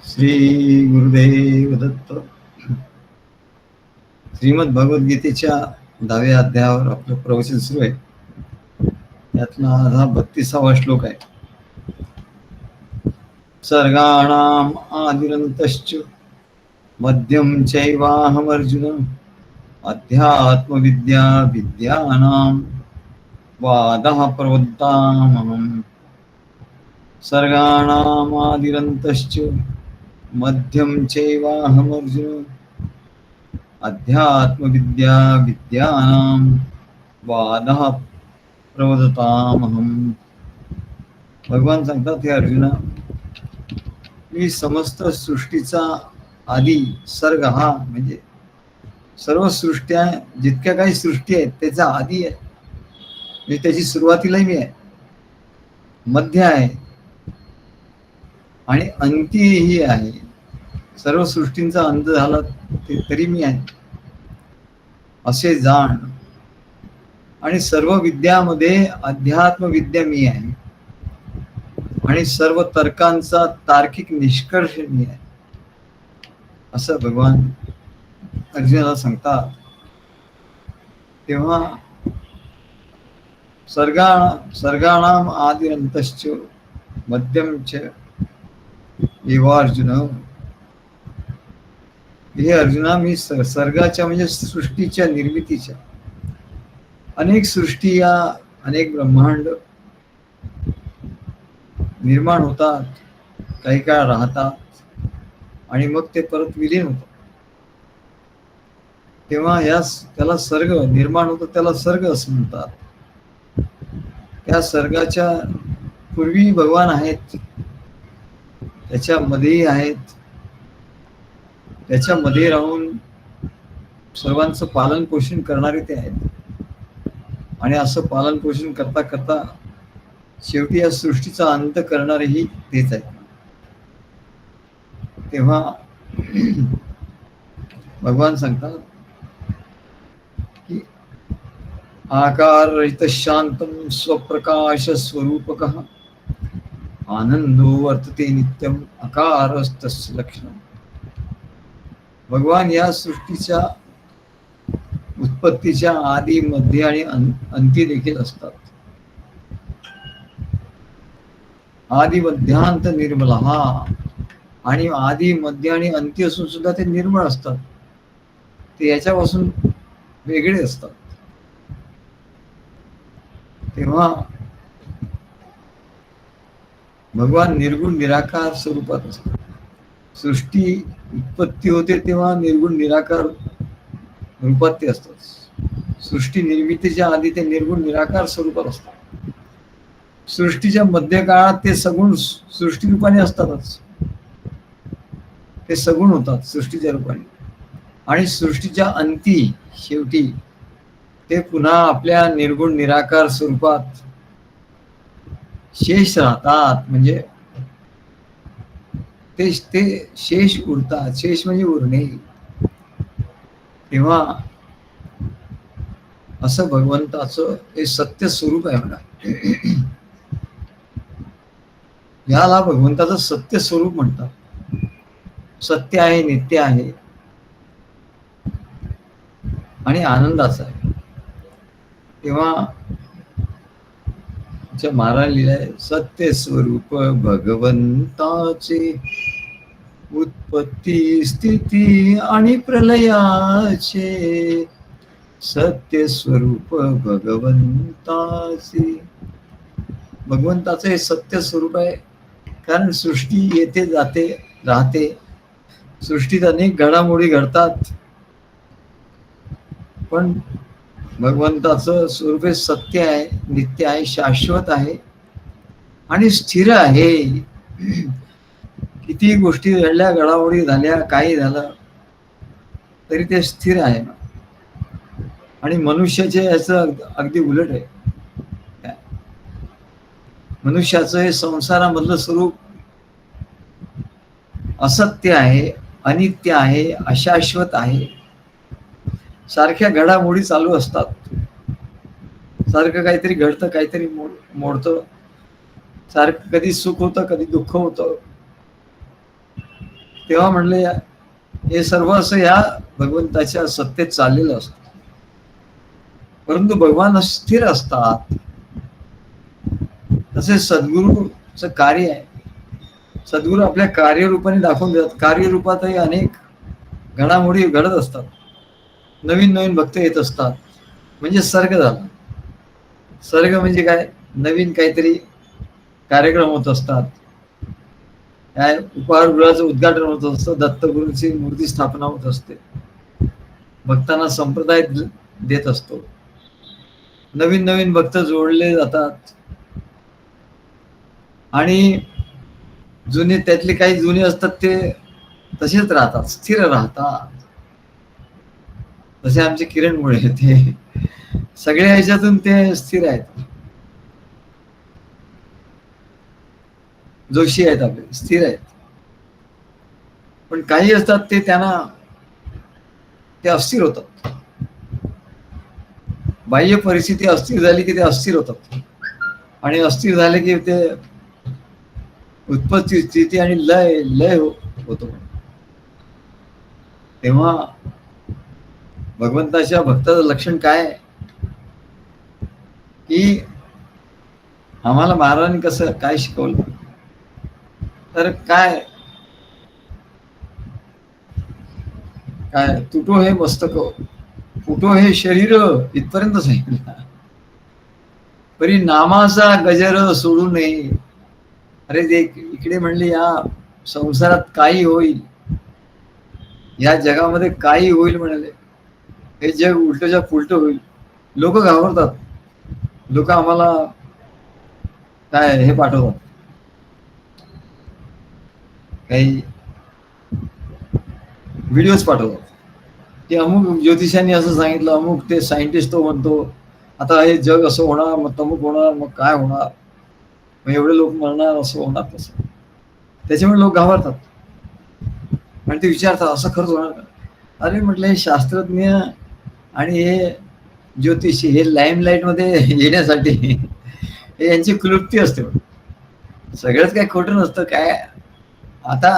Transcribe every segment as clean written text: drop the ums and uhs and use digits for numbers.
श्री गुरुदेव दत्त. श्रीमद भगवद्गीतेच्या 10व्या अध्यायावर आपलं प्रवचन सुरू आहे. यातला हा 32वा श्लोक आहे. सर्गाणाम आदिरंतश्च मध्यम चैवाहमर्जुन अध्यात्मविद्या विद्यानां वादः प्रवृत्तामहम्. सर्गाणाम आदिरंतश्च मध्यम चैवाहमर्जुन अध्यात्मविद्या विद्यानां वादः प्रवदतामहम्. भगवान सांगतात, हे अर्जुना, मी समस्त सृष्टीचा आदी सर्ग हा म्हणजे सर्व सृष्ट्या, जितक्या काही सृष्टी आहेत त्याचा आदी आहे, म्हणजे त्याची सुरुवातीलाही मी आहे, मध्य आहे आणि अंतीही आहे. सर्व सृष्टींचा अंत झाला तरी मी आहे असे जाण. आणि सर्व विद्यामध्ये अध्यात्म विद्या मी आहे आणि सर्व तर्कांचा तार्किक निष्कर्ष मी आहे, असं भगवान अर्जुनाला सांगतात. तेव्हा सर्गाणाम आदिरंतश्च मध्यम च एवार्जुन. हे अर्जुना, मी सर्गाच्या म्हणजे सृष्टीच्या निर्मितीच्या, अनेक सृष्टी या अनेक ब्रह्मांड निर्माण होतात, काही काळ राहतात आणि मग ते परत विलीन होतात. तेव्हा त्याला सर्ग निर्माण होतं, त्याला सर्ग असं म्हणतात. त्या सर्गाच्या पूर्वी भगवान आहेत, त्याच्यामध्येही आहेत, त्याच्यामध्ये राहून सर्वांचं पालन पोषण करणारे ते आहेत. आणि असं पालन पोषण करता करता शेवटी या सृष्टीचा अंत करणारेही तेच आहेत. तेव्हा भगवान सांगतात की आकाररहित शांतम स्वप्रकाश स्वरूपकः आनंदो वर्तते नित्यम अकारस्तस्य लक्षणम. भगवान या सृष्टीच्या उत्पत्तीच्या आदी, मध्ये आणि अंती देखील असतात. आदी मध्यांत निर्मल हा, आणि आदी मध्य आणि अंती असून सुद्धा ते निर्मळ असतात, ते याच्यापासून वेगळे असतात. तेव्हा भगवान निर्गुण निराकार स्वरूपात असतात. सृष्टी उत्पत्ती होते तेव्हा निर्गुण निराकार रूपात ते असतात. सृष्टी निर्मितीच्या आधी ते निर्गुण निराकार स्वरूपात असतात. सृष्टीच्या मध्य काळात ते सगुण सृष्टी रूपाने असतातच, ते सगुण होतात सृष्टीच्या रूपाने. आणि सृष्टीच्या अंती शेवटी ते पुन्हा आपल्या निर्गुण निराकार स्वरूपात शेष राहतात, म्हणजे ते शेष उरतात. शेष म्हणजे उरणे. तेव्हा असं भगवंताचं हे सत्य स्वरूप आहे म्हणा. याला भगवंताचं सत्य स्वरूप म्हणतात. सत्य आहे, नित्य आहे आणि आनंदाचा आहे. तेव्हा महाराज लिहिलंय, सत्य स्वरूप भगवंताचे उत्पत्ती स्थिती आणि प्रलयाचे. सत्य स्वरूप भगवंताचे. भगवंताचे हे सत्य स्वरूप आहे, कारण सृष्टी येते जाते राहते, सृष्टीत अनेक घडामोडी घडतात, पण भगवंताचं स्वरूप हे सत्य आहे, नित्य आहे, शाश्वत आहे आणि स्थिर आहे. किती गोष्टी घडल्या, घडामोडी झाल्या, काही झालं तरी ते स्थिर आहे. आणि मनुष्याचे याचं अगदी उलट आहे. मनुष्याचं हे संसारामधलं स्वरूप असत्य आहे, अनित्य आहे, अशाश्वत आहे. सारख्या घडामोडी चालू असतात, सारखं काहीतरी घडतं, काहीतरी मोडतं, सारखं कधी सुख होतं, कधी दुःख होतं. तेव्हा म्हणले हे सर्व असं या भगवंताच्या सत्तेत चाललेलं असतं, परंतु भगवान स्थिर असतात. तसे सद्गुरूचं कार्य आहे. सद्गुरू आपल्या कार्यरूपाने दाखवून देतात. कार्यरूपातही अनेक घडामोडी घडत असतात, नवीन नवीन भक्त येत असतात. म्हणजे सर्ग झाला. सर्ग म्हणजे काय? नवीन काहीतरी कार्यक्रम होत असतात. काय उपहारगृहाचं उद्घाटन होत असतं, दत्तगुरूंची मूर्ती स्थापना होत असते, भक्तांना संप्रदाय देत असतो, नवीन नवीन भक्त जोडले जातात आणि जुने त्यातले काही जुने असतात ते तसेच राहतात, स्थिर राहतात. तसे आमचे किरणमुळे ते सगळ्या ह्याच्यातून ते स्थिर आहेत. जोशी आहेत आपले, स्थिर आहेत. पण काही असतात ते त्यांना ते अस्थिर होतात. बाह्य परिस्थिती अस्थिर झाली की ते अस्थिर होतात, आणि अस्थिर झाले की ते उत्पत्ती स्थिती आणि लय लय होतो. तेव्हा भगवंताच्या भक्ताचं लक्षण काय आहे की आम्हाला महाराजांनी कसं काय शिकवलं, तर काय काय तुटो हे मस्तक, फुटो हे शरीर, इथपर्यंत सांगितलं. परी नामाचा गजर सोडू नये. अरे ते इकडे म्हणले या संसारात काही होईल, या जगामध्ये काही होईल म्हणाले, हे जग उलटच्या पुलट होईल. लोक घाबरतात, लोक आम्हाला काय हे पाठवतात, काही व्हिडिओज पाठवतात की अमुक ज्योतिषांनी असं सांगितलं, अमुक ते सायंटिस्ट तो म्हणतो आता हे जग असं होणार, मग तमुक होणार, मग काय होणार, मग एवढे लोक मरणार, असं होणार तसं. त्याच्यामुळे लोक घाबरतात आणि ते विचारतात असं खरंच होणार का? अरे म्हटलं हे शास्त्रज्ञ आणि हे ज्योतिषी हे लाईमलाईट मध्ये येण्यासाठी हे यांची क्लुप्ती असते. सगळंच काय खोटं नसतं काय. आता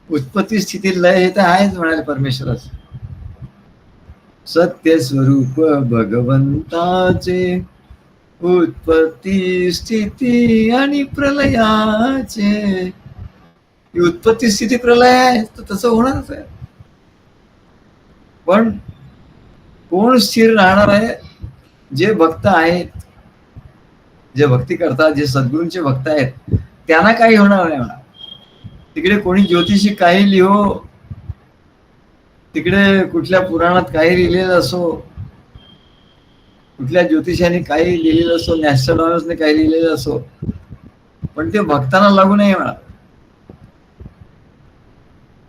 उत्पत्ती स्थिती लय हे तर आहेच म्हणाले परमेश्वराचं. सत्य स्वरूप भगवंताचे, उत्पत्ती स्थिती आणि प्रलयाचे. उत्पत्ती स्थिती प्रलय आहे तर तसं होणारच आहे. पण कोण स्थिर राहणार आहे? जे भक्त आहेत, जे भक्ती करतात, जे सद्गुरूंचे भक्त आहेत, त्यांना काही होणार नाही म्हणा. तिकडे कोणी ज्योतिषी काही लिहो, तिकडे कुठल्या पुराणात काही लिहिलेलं असो, कुठल्या ज्योतिषाने काही लिहिलेलं असो, नॅस्ट्रोनॉमर्सने काही लिहिलेलं असो, पण ते भक्तांना लागू नाही म्हणा.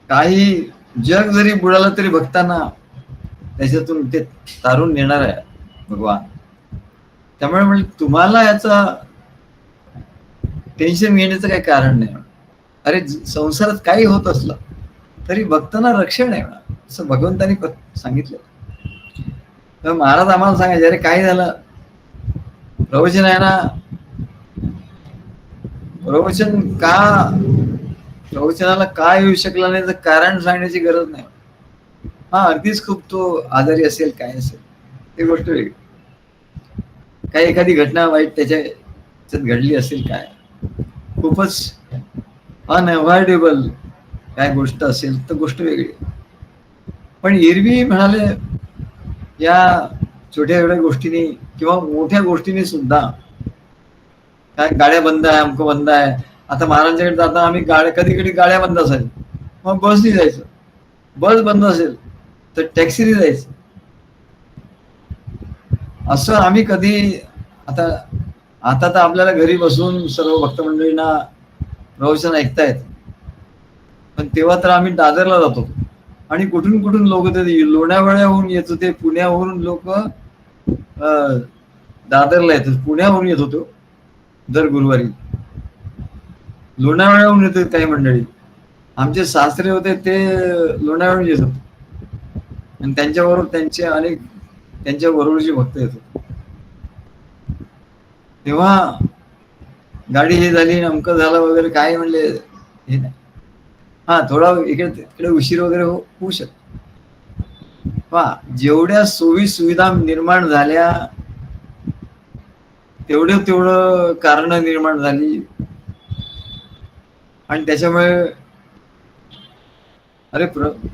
काही जग जरी बुडालं तरी भक्तांना त्याच्यातून ते तारून नेणार आहे भगवान. त्यामुळे म्हणजे तुम्हाला याचा टेन्शन घेण्याचं काही कारण नाही. अरे संसारात काही होत असलं तरी भक्तांना रक्षण आहे म्हणा, असं भगवंतानी सांगितलं. तर महाराज आम्हाला सांगायचे, अरे काय झालं, प्रवचन आहे ना, प्रवचन का, प्रवचनाला काय येऊ शकला नाही तर कारण सांगण्याची गरज नाही. हा अगदीच खूप तो आजारी असेल, काय असेल ते गोष्ट वेगळी, काही एखादी घटना वाईट त्याच्यात घडली असेल, काय खूपच अनअवॉइडेबल काय गोष्ट असेल तर गोष्ट वेगळी. पण एरवी म्हणाले या छोट्या छोट्या गोष्टींनी किंवा मोठ्या गोष्टींनी सुद्धा, काय गाड्या बंद आहे, अमकं बंद आहे. आता महाराजांच्याकडे जाता आम्ही गाड्या, कधी कधी गाड्या बंद असायच्या, मग बसनी जायचं. बस बंद असेल तर टॅक्सीने जायचं. असं आम्ही कधी, आता आता तर आपल्याला घरी बसून सर्व भक्त मंडळींना प्रवचन ऐकतायत, पण तेव्हा तर आम्ही दादरला जातो आणि कुठून कुठून लोक ते लोणावळ्याहून येत होते, पुण्यावरून लोक दादरला येत होते, पुण्यावरून येत होतो दर गुरुवारी, लोणावळ्याहून येत होते काही मंडळी. आमचे सासरे होते ते लोणावळ्याहून येत होते आणि त्यांच्याबरोबर त्यांचे अनेक त्यांच्या बरोबरचे भक्त येत होते. तेव्हा गाडी हे झाली, अमकं झालं वगैरे काय म्हणले हे नाही. हा थोडा इकडे तिकडे उशीर वगैरे होऊ शकतो. पहा जेवढ्या सोयी सुविधा निर्माण झाल्या तेवढं कारण निर्माण झाली आणि त्याच्यामुळे अरे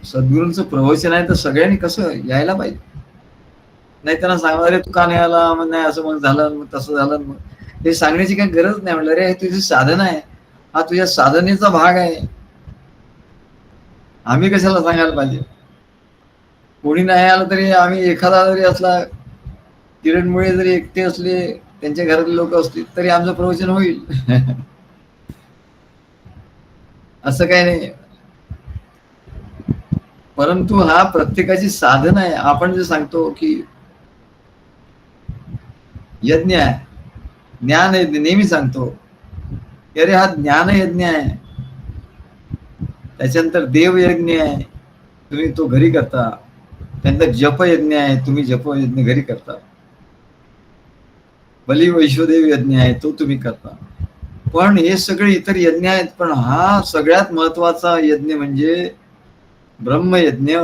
सद्गुरूंचं प्रवचन आहे तर सगळ्यांनी कसं यायला पाहिजे. नाही त्यांना सांगा अरे तू का नाही आला, मग नाही असं मग झालं, मग तसं झालं, मग हे सांगण्याची काही गरज नाही. म्हणलं अरे हे तुझी साधना आहे, हा तुझ्या साधनेचा भाग आहे, आम्ही कशाला सांगायला पाहिजे. कोणी नाही आलं तरी आम्ही एखादा जरी असला किरणमुळे जरी एकटे असले, त्यांच्या घरातले लोक असतील तरी आमचं प्रवचन होईल. असं काही नाही. परंतु हा प्रत्येकाची साधना आहे. आपण जे सांगतो की यज्ञ आहे, ज्ञान यज्ञ नेहमी सांगतो, अरे हा ज्ञान यज्ञ आहे. त्याच्यानंतर देव यज्ञ आहे, तुम्ही तो घरी करता. त्यानंतर जप यज्ञ आहे, तुम्ही जप यज्ञ घरी करता. बली वैश्वदेव यज्ञ आहे, तो तुम्ही करता. पण हे सगळे इतर यज्ञ आहेत, पण हा सगळ्यात महत्वाचा यज्ञ म्हणजे ब्रह्मयज्ञ,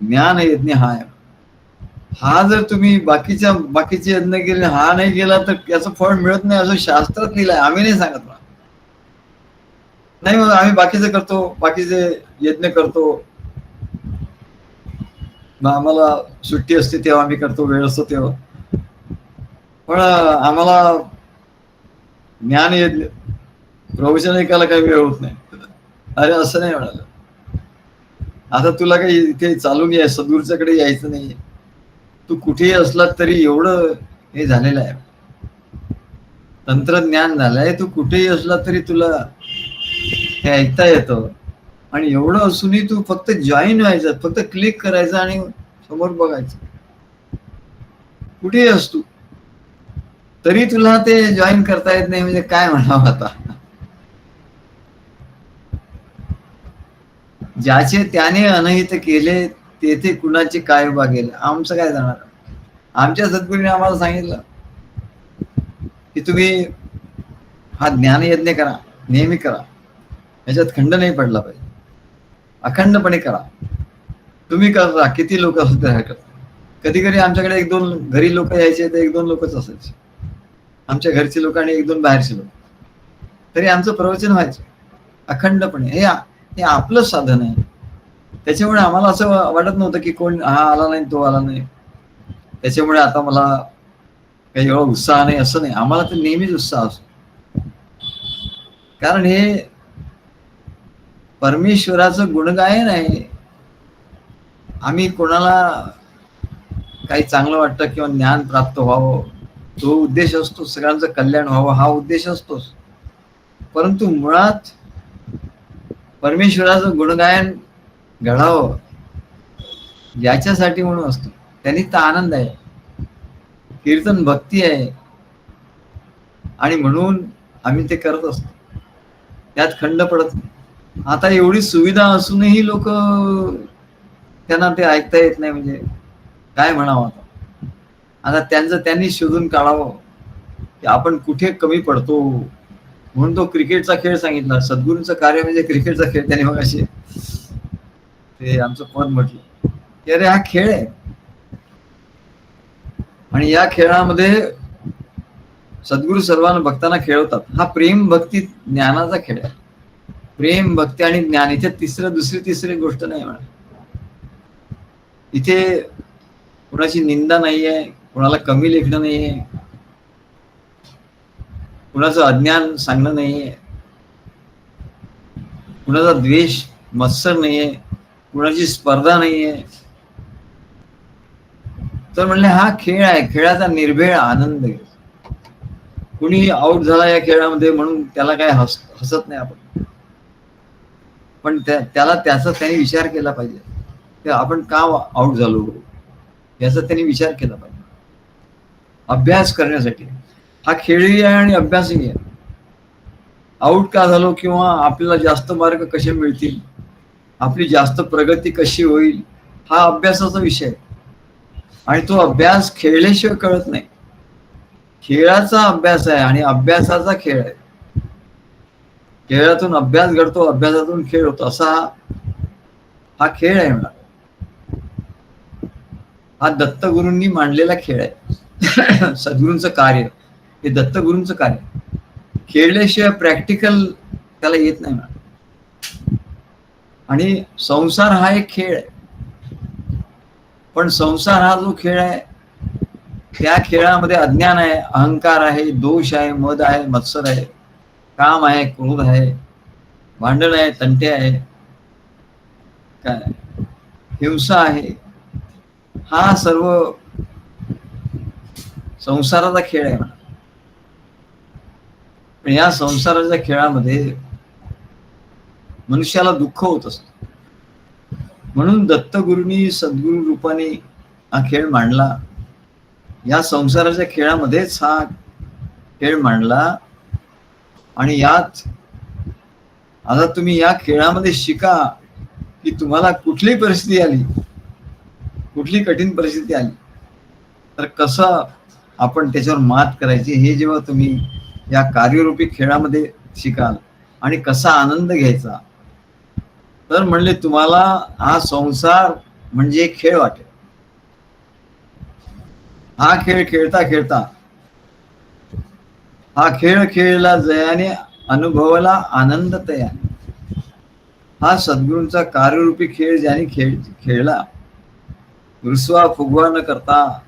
ज्ञान यज्ञ हा आहे. हा जर तुम्ही बाकीचे यज्ञ केले, हा नाही केला तर याचं फळ मिळत नाही असं शास्त्रात लिहिलंय. आम्ही नाही सांगत नाही, मग आम्ही बाकीचे करतो, बाकीचे यज्ञ करतो, आम्हाला सुट्टी असते तेव्हा आम्ही करतो, वेळ असतो तेव्हा. पण आम्हाला ज्ञान यज्ञ प्रवचन ऐकायला काही वेळ होत नाही. अरे असं नाही म्हणाल. आता तुला काही इथे चालून या सद्गुरूच्याकडे यायचं नाही. तू कुठेही असला तरी एवढं हे झालेलं आहे, तंत्रज्ञान झालंय, तू कुठेही असला तरी तुला हे ऐकता येतं. आणि एवढं असूनही तू फक्त जॉईन व्हायचं, फक्त क्लिक करायचं आणि समोर बघायचं. कुठेही असतो तरी तुला ते जॉईन करता येत नाही, म्हणजे काय म्हणावं आता. ज्याचे त्याने अनहित केले, तेथे कुणाचे काय बागेल. आमचं काय जाणार. आमच्या सद्गुरूने आम्हाला सांगितलं की तुम्ही हा ज्ञानयज्ञ करा, नेहमी करा, याच्यात खंड नाही पडला पाहिजे, अखंडपणे करा. तुम्ही करा, किती लोक असतात करता. कधी कधी आमच्याकडे एक दोन घरी लोक यायचे तर एक दोन लोकच असायचे, आमच्या घरचे लोक आणि एक दोन बाहेरचे लोक, तरी आमचं प्रवचन व्हायचं अखंडपणे. हे आपलं साधन आहे. त्याच्यामुळे आम्हाला असं वाटत नव्हतं की कोण हा आला नाही, तो आला नाही, त्याच्यामुळे आता मला काही एवढा उत्साह नाही, असं नाही. आम्हाला तर नेहमीच उत्साह असतो, कारण हे परमेश्वराचं गुणगायन आहे. आम्ही कोणाला काही चांगलं वाटतं किंवा ज्ञान प्राप्त व्हावं, तो उद्देश असतो. सगळ्यांचं कल्याण व्हावं हा उद्देश असतोच. परंतु मुळात परमेश्वराचं गुणगायन घडावं याच्यासाठी म्हणून असतो. त्यांनी तर आनंद आहे, कीर्तन भक्ती आहे, आणि म्हणून आम्ही ते करत असतो. त्यात खंड पडत नाही. आता एवढी सुविधा असूनही लोक त्यांना ते ऐकता येत नाही, म्हणजे काय म्हणावं आता त्यांनी शोधून काढावं की आपण कुठे कमी पडतो. म्हणून तो क्रिकेटचा खेळ सांगितला. सद्गुरूंचं कार्य म्हणजे क्रिकेटचा खेळ. त्याने मग असे ते आमचं पद म्हटलं की अरे हा खेळ आहे, आणि या खेळामध्ये सद्गुरू सर्वांना भक्तांना खेळवतात. हा प्रेम भक्ती ज्ञानाचा खेळ आहे. प्रेम भक्ती आणि ज्ञान, इथे दुसरी तिसरी गोष्ट नाही म्हणा. इथे कुणाची निंदा नाहीये, कुणाला कमी लेखणं नाहीये, कुणाचं अज्ञान सांगणं नाहीये, कुणाचा द्वेष मत्सर नाहीये, कुणाची स्पर्धा नाहीये. तर म्हणले हा खेळ आहे, खेळाचा निर्भेळ आनंद आहे. कुणी आउट झाला या खेळामध्ये म्हणून त्याला काय हसत नाही आपण, पण त्याला त्याचा त्यांनी विचार केला पाहिजे की आपण का आउट झालो याचा त्यांनी विचार केला पाहिजे. अभ्यास करण्यासाठी हा खेळही आहे आणि अभ्यासही आहे. आउट का झालो किंवा आपल्याला जास्त मार्क कसे मिळतील, आपली जास्त प्रगती कशी होईल, हा अभ्यासाचा विषय आहे. आणि तो अभ्यास खेळल्याशिवाय कळत नाही. खेळाचा अभ्यास आहे आणि अभ्यासाचा खेळ आहे. खेळातून अभ्यास घडतो, अभ्यासातून खेळ होतो, असा हा खेळ आहे म्हणा. हा दत्तगुरूंनी मांडलेला खेळ आहे. सद्गुरूंचं कार्य हे दत्तगुरूंचं कार्य. खेळल्याशिवाय प्रॅक्टिकल त्याला येत नाही म्हणा. आणि संसार हा एक खेळ आहे. पण संसार हा जो खेळ आहे त्या खेळामध्ये अज्ञान आहे, अहंकार आहे, दोष आहे, मद आहे, मत्सर आहे, काम आहे, क्रोध आहे, भांडण आहे, तंटे आहे, काय हिंसा आहे. हा सर्व संसाराचा खेळ आहे म्हणा. पण या संसाराच्या खेळामध्ये मनुष्याला दुःख होत असत. म्हणून दत्तगुरूंनी सद्गुरू रूपाने हा खेळ मांडला. या संसाराच्या खेळामध्येच हा खेळ मांडला. आणि यात आता तुम्ही या खेळामध्ये शिका की तुम्हाला कुठली परिस्थिती आली, कुठली कठीण परिस्थिती आली तर कसं आपण त्याच्यावर मात करायची हे जेव्हा तुम्ही या कार्यरूपी खेळामध्ये शिकाल आणि कसा आनंद घ्यायचा, तर म्हणले तुम्हाला हा संसार म्हणजे एक खेळ वाटेल. हा खेळ खेळता खेळता, हा खेळ खेळला जयाने अनुभवाला आनंद तयाने. हा सद्गुरूंचा कार्यरूपी खेळ ज्याने खेळला, रुसवा फुगवा न करता,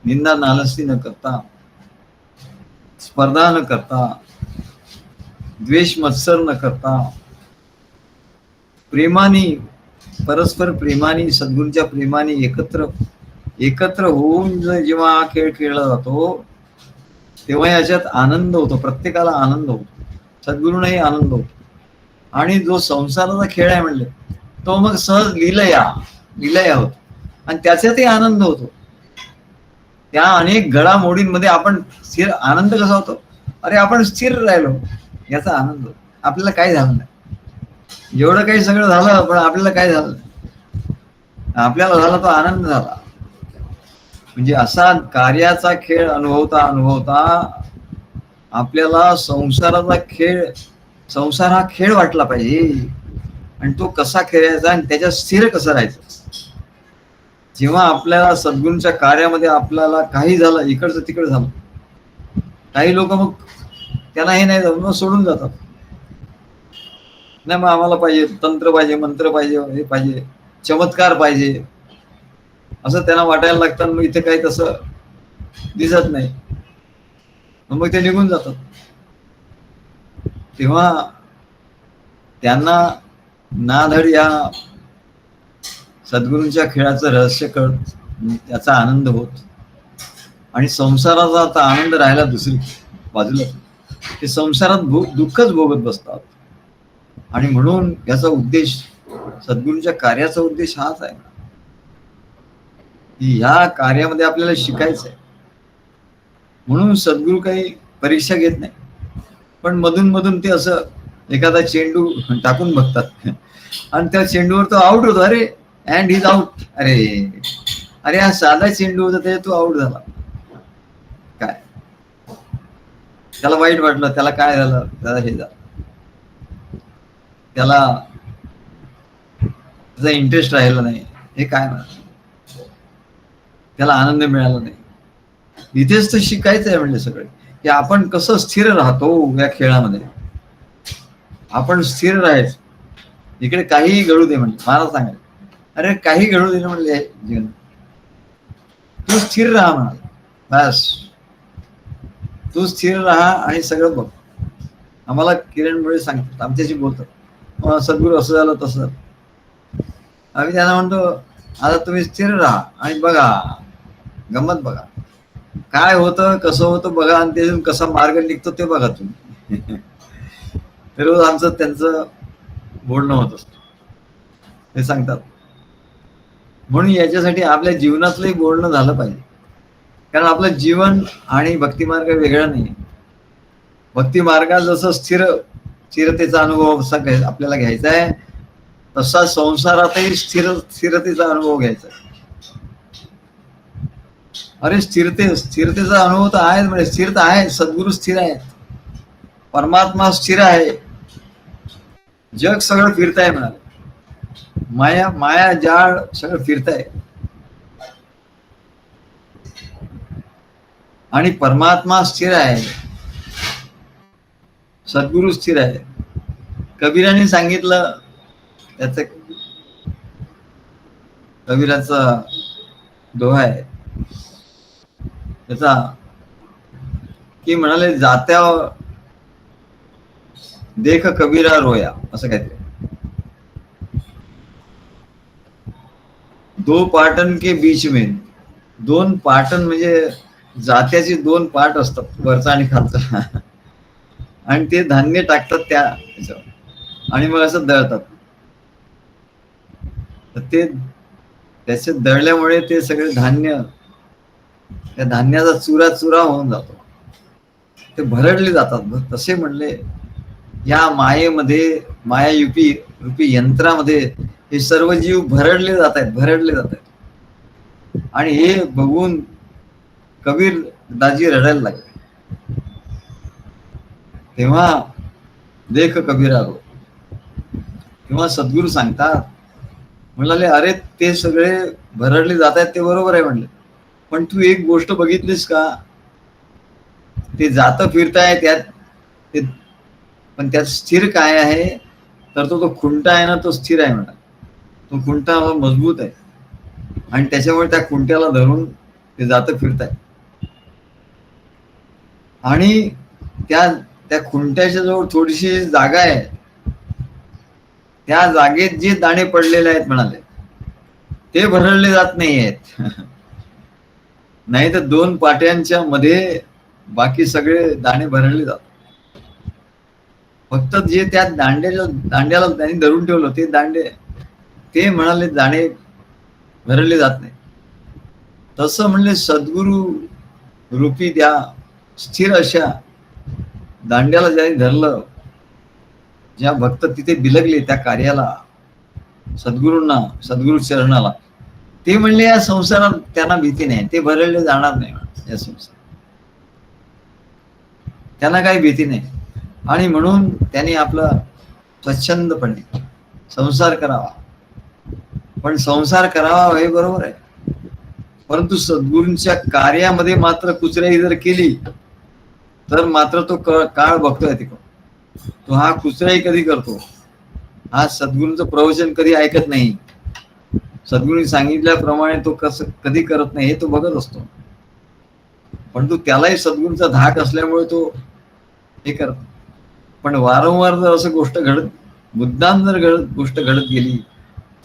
निंदा नालस्ती न करता, स्पर्धा न करता, द्वेष मत्सर न करता, प्रेमाने, परस्पर प्रेमाने, सद्गुरूंच्या प्रेमाने एकत्र होऊन जेव्हा हा खेळ खेळला जातो तेव्हा याच्यात आनंद होतो. प्रत्येकाला आनंद होतो, सद्गुरूंनाही आनंद होतो. आणि जो संसाराचा खेळ आहे म्हणले तो मग सहज लिलया होतो आणि त्याच्यातही आनंद होतो. त्या अनेक घडामोडींमध्ये आपण स्थिर, आनंद कसा होतो, अरे आपण स्थिर राहिलो याचा आनंद होतो. आपल्याला काय झालं नाही, एवढं काही सगळं झालं पण आपल्याला काय झालं नाही, आपल्याला झाला तो आनंद झाला. म्हणजे असा कार्याचा खेळ अनुभवता अनुभवता आपल्याला संसार हा खेळ वाटला पाहिजे. आणि तो कसा खेळायचा आणि त्याच्यात स्थिर कसं राहायचं. जेव्हा आपल्याला सद्गुरूंच्या कार्यामध्ये आपल्याला काही झालं, इकडचं तिकडं झालं, काही लोक मग त्यांना हे नाही मग सोडून जातात. नाही मग आम्हाला पाहिजे तंत्र पाहिजे, मंत्र पाहिजे, हे पाहिजे, चमत्कार पाहिजे असं त्यांना वाटायला लागतं. मग इथे काही तसं दिसत नाही, मग ते निघून जातात. तेव्हा त्यांना नाधड या सद्गुरूंच्या खेळाचं रहस्य कळत, त्याचा आनंद होत. आणि संसाराचा आता आनंद राहिला दुसरी बाजूला, ते संसारात दुःखच भोगत बसतात. आणि म्हणून याचा उद्देश, सद्गुरूंच्या कार्याचा उद्देश हाच आहे की ह्या कार्यामध्ये आपल्याला शिकायचं आहे. म्हणून सद्गुरू काही परीक्षा घेत नाही, पण मधून मधून ते असं एखादा चेंडू टाकून बघतात आणि त्या चेंडूवर तो आउट होतो. अरे अँड इज आउट, अरे हा साधा चेंडू होता ते तो आउट झाला. काय त्याला वाईट वाटलं, त्याला काय झालं, त्याला हे झालं, त्याला त्याचा इंटरेस्ट राहिला नाही, हे काय म्हणा, त्याला आनंद मिळाला नाही. इथेच तर शिकायचं आहे म्हणजे सगळे की आपण कसं स्थिर राहतो या खेळामध्ये. आपण स्थिर राहायचं, इकडे काहीही घडू दे म्हणजे. मला सांगायचं अरे काही घडू दे म्हणले जीवन, तू स्थिर राहा म्हणा, बस तू स्थिर राहा आणि सगळं बघ. आम्हाला किरण मुळे सांगतात, आमच्याशी बोलतात, सद्गुरू असं झालं तसं. आम्ही त्यांना म्हणतो आता तुम्ही स्थिर राहा आणि बघा, गंमत बघा, काय होतं कसं होतं बघा आणि त्यातून कसा मार्ग निघतो ते बघा तुम्ही. तर रोज आमचं त्यांचं बोलणं होत असतं, ते सांगतात. म्हणून याच्यासाठी आपल्या जीवनातलंही बोलणं झालं पाहिजे, कारण आपलं जीवन आणि भक्तिमार्ग वेगळा नाही. भक्तिमार्गात जसं स्थिरतेचा अनुभव आपल्याला घ्यायचा आहे, तसा संसारातही स्थिरतेचा अनुभव घ्यायचा आहे. अरे स्थिरतेचा अनुभव तर आहे, म्हणजे स्थिरता आहे, सद्गुरू स्थिर आहे, परमात्मा स्थिर आहे. जग सगळं फिरताय म्हणाले, माया माया जाळ सगळं फिरताय आणि परमात्मा स्थिर आहे, सद्गुरु स्थिर आहे. कबीराने सांगितलं, त्याच कबीराचा दोहा आहे त्याचा, की म्हणाले जात्या देख कबीरा रोया, असं काहीतरी. दो पाटण के बीच में, दोन पाटण म्हणजे जात्याचे दोन पाट असतात, वरचा आणि खालचा. आणि ते धान्य टाकतात त्या आणि मग असं दळतात. तर ते त्याचे दळल्यामुळे ते सगळे धान्य, त्या धान्याचा चुरा चुरा होऊन जातो, ते भरडले जातात. तसे म्हणले या मायेमध्ये, माया रूपी यंत्रामध्ये हे सर्व जीव भरडले जात आहेत, भरडले जात आहेत. आणि हे बघून कबीर दाजी रडायला लागले. तेव्हा देख कबीरा रो, तेव्हा सद्गुरू सांगतात, म्हणाले अरे ते सगळे भरडले जात आहेत ते बरोबर आहे म्हणले, पण तू एक गोष्ट बघितलीस का, ते जात फिरताय त्यात ते, पण त्यात स्थिर काय आहे, तर तो खुंटा आहे ना, तो स्थिर आहे म्हणा. तो खुंटा मजबूत आहे आणि त्याच्यामुळे त्या खुंट्याला धरून ते जात फिरताय. आणि त्या त्या खुंट्याच्या जवळ थोडीशी जागा आहे, त्या जागेत जे दाणे पडलेले आहेत म्हणाले ते भरडले जात नाही आहेत. नाही तर दोन पाट्यांच्या मध्ये बाकी सगळे दाणे भरडले जातात. फक्त जे त्या दांड्याला त्यांनी धरून ठेवलं ते दांडे, ते म्हणाले दाणे भरडले जात नाही. तसं म्हणले सद्गुरु रूपी त्या स्थिर अशा दांड्याला ज्यांनी धरलं, ज्या भक्त तिथे बिलगले त्या कार्याला, सद्गुरूंना, सद्गुरु चरणाला, ते म्हणले या संसारात त्यांना भीती नाही, ते भरडले जाणार नाही या संसारात, त्यांना काही भीती नाही. आणि म्हणून त्यांनी आपला स्वच्छंदपणे संसार करावा. पण संसार करावा हे बरोबर आहे, परंतु सद्गुरूंच्या कार्यामध्ये मात्र कुचराई जर केली तर मात्र तो काळ बघतोय तिकडं, तो हा कुचराई कधी करतो, हा सद्गुरूंचं प्रवचन कधी ऐकत नाही, सद्गुरूंनी सांगितल्याप्रमाणे तो कधी करत नाही, हे तो बघत असतो. पण तो त्यालाही सद्गुरूंचा धाक असल्यामुळे तो हे करत. पण वारंवार जर असं गोष्ट घडत, मुद्दाम जर गोष्ट घडत गेली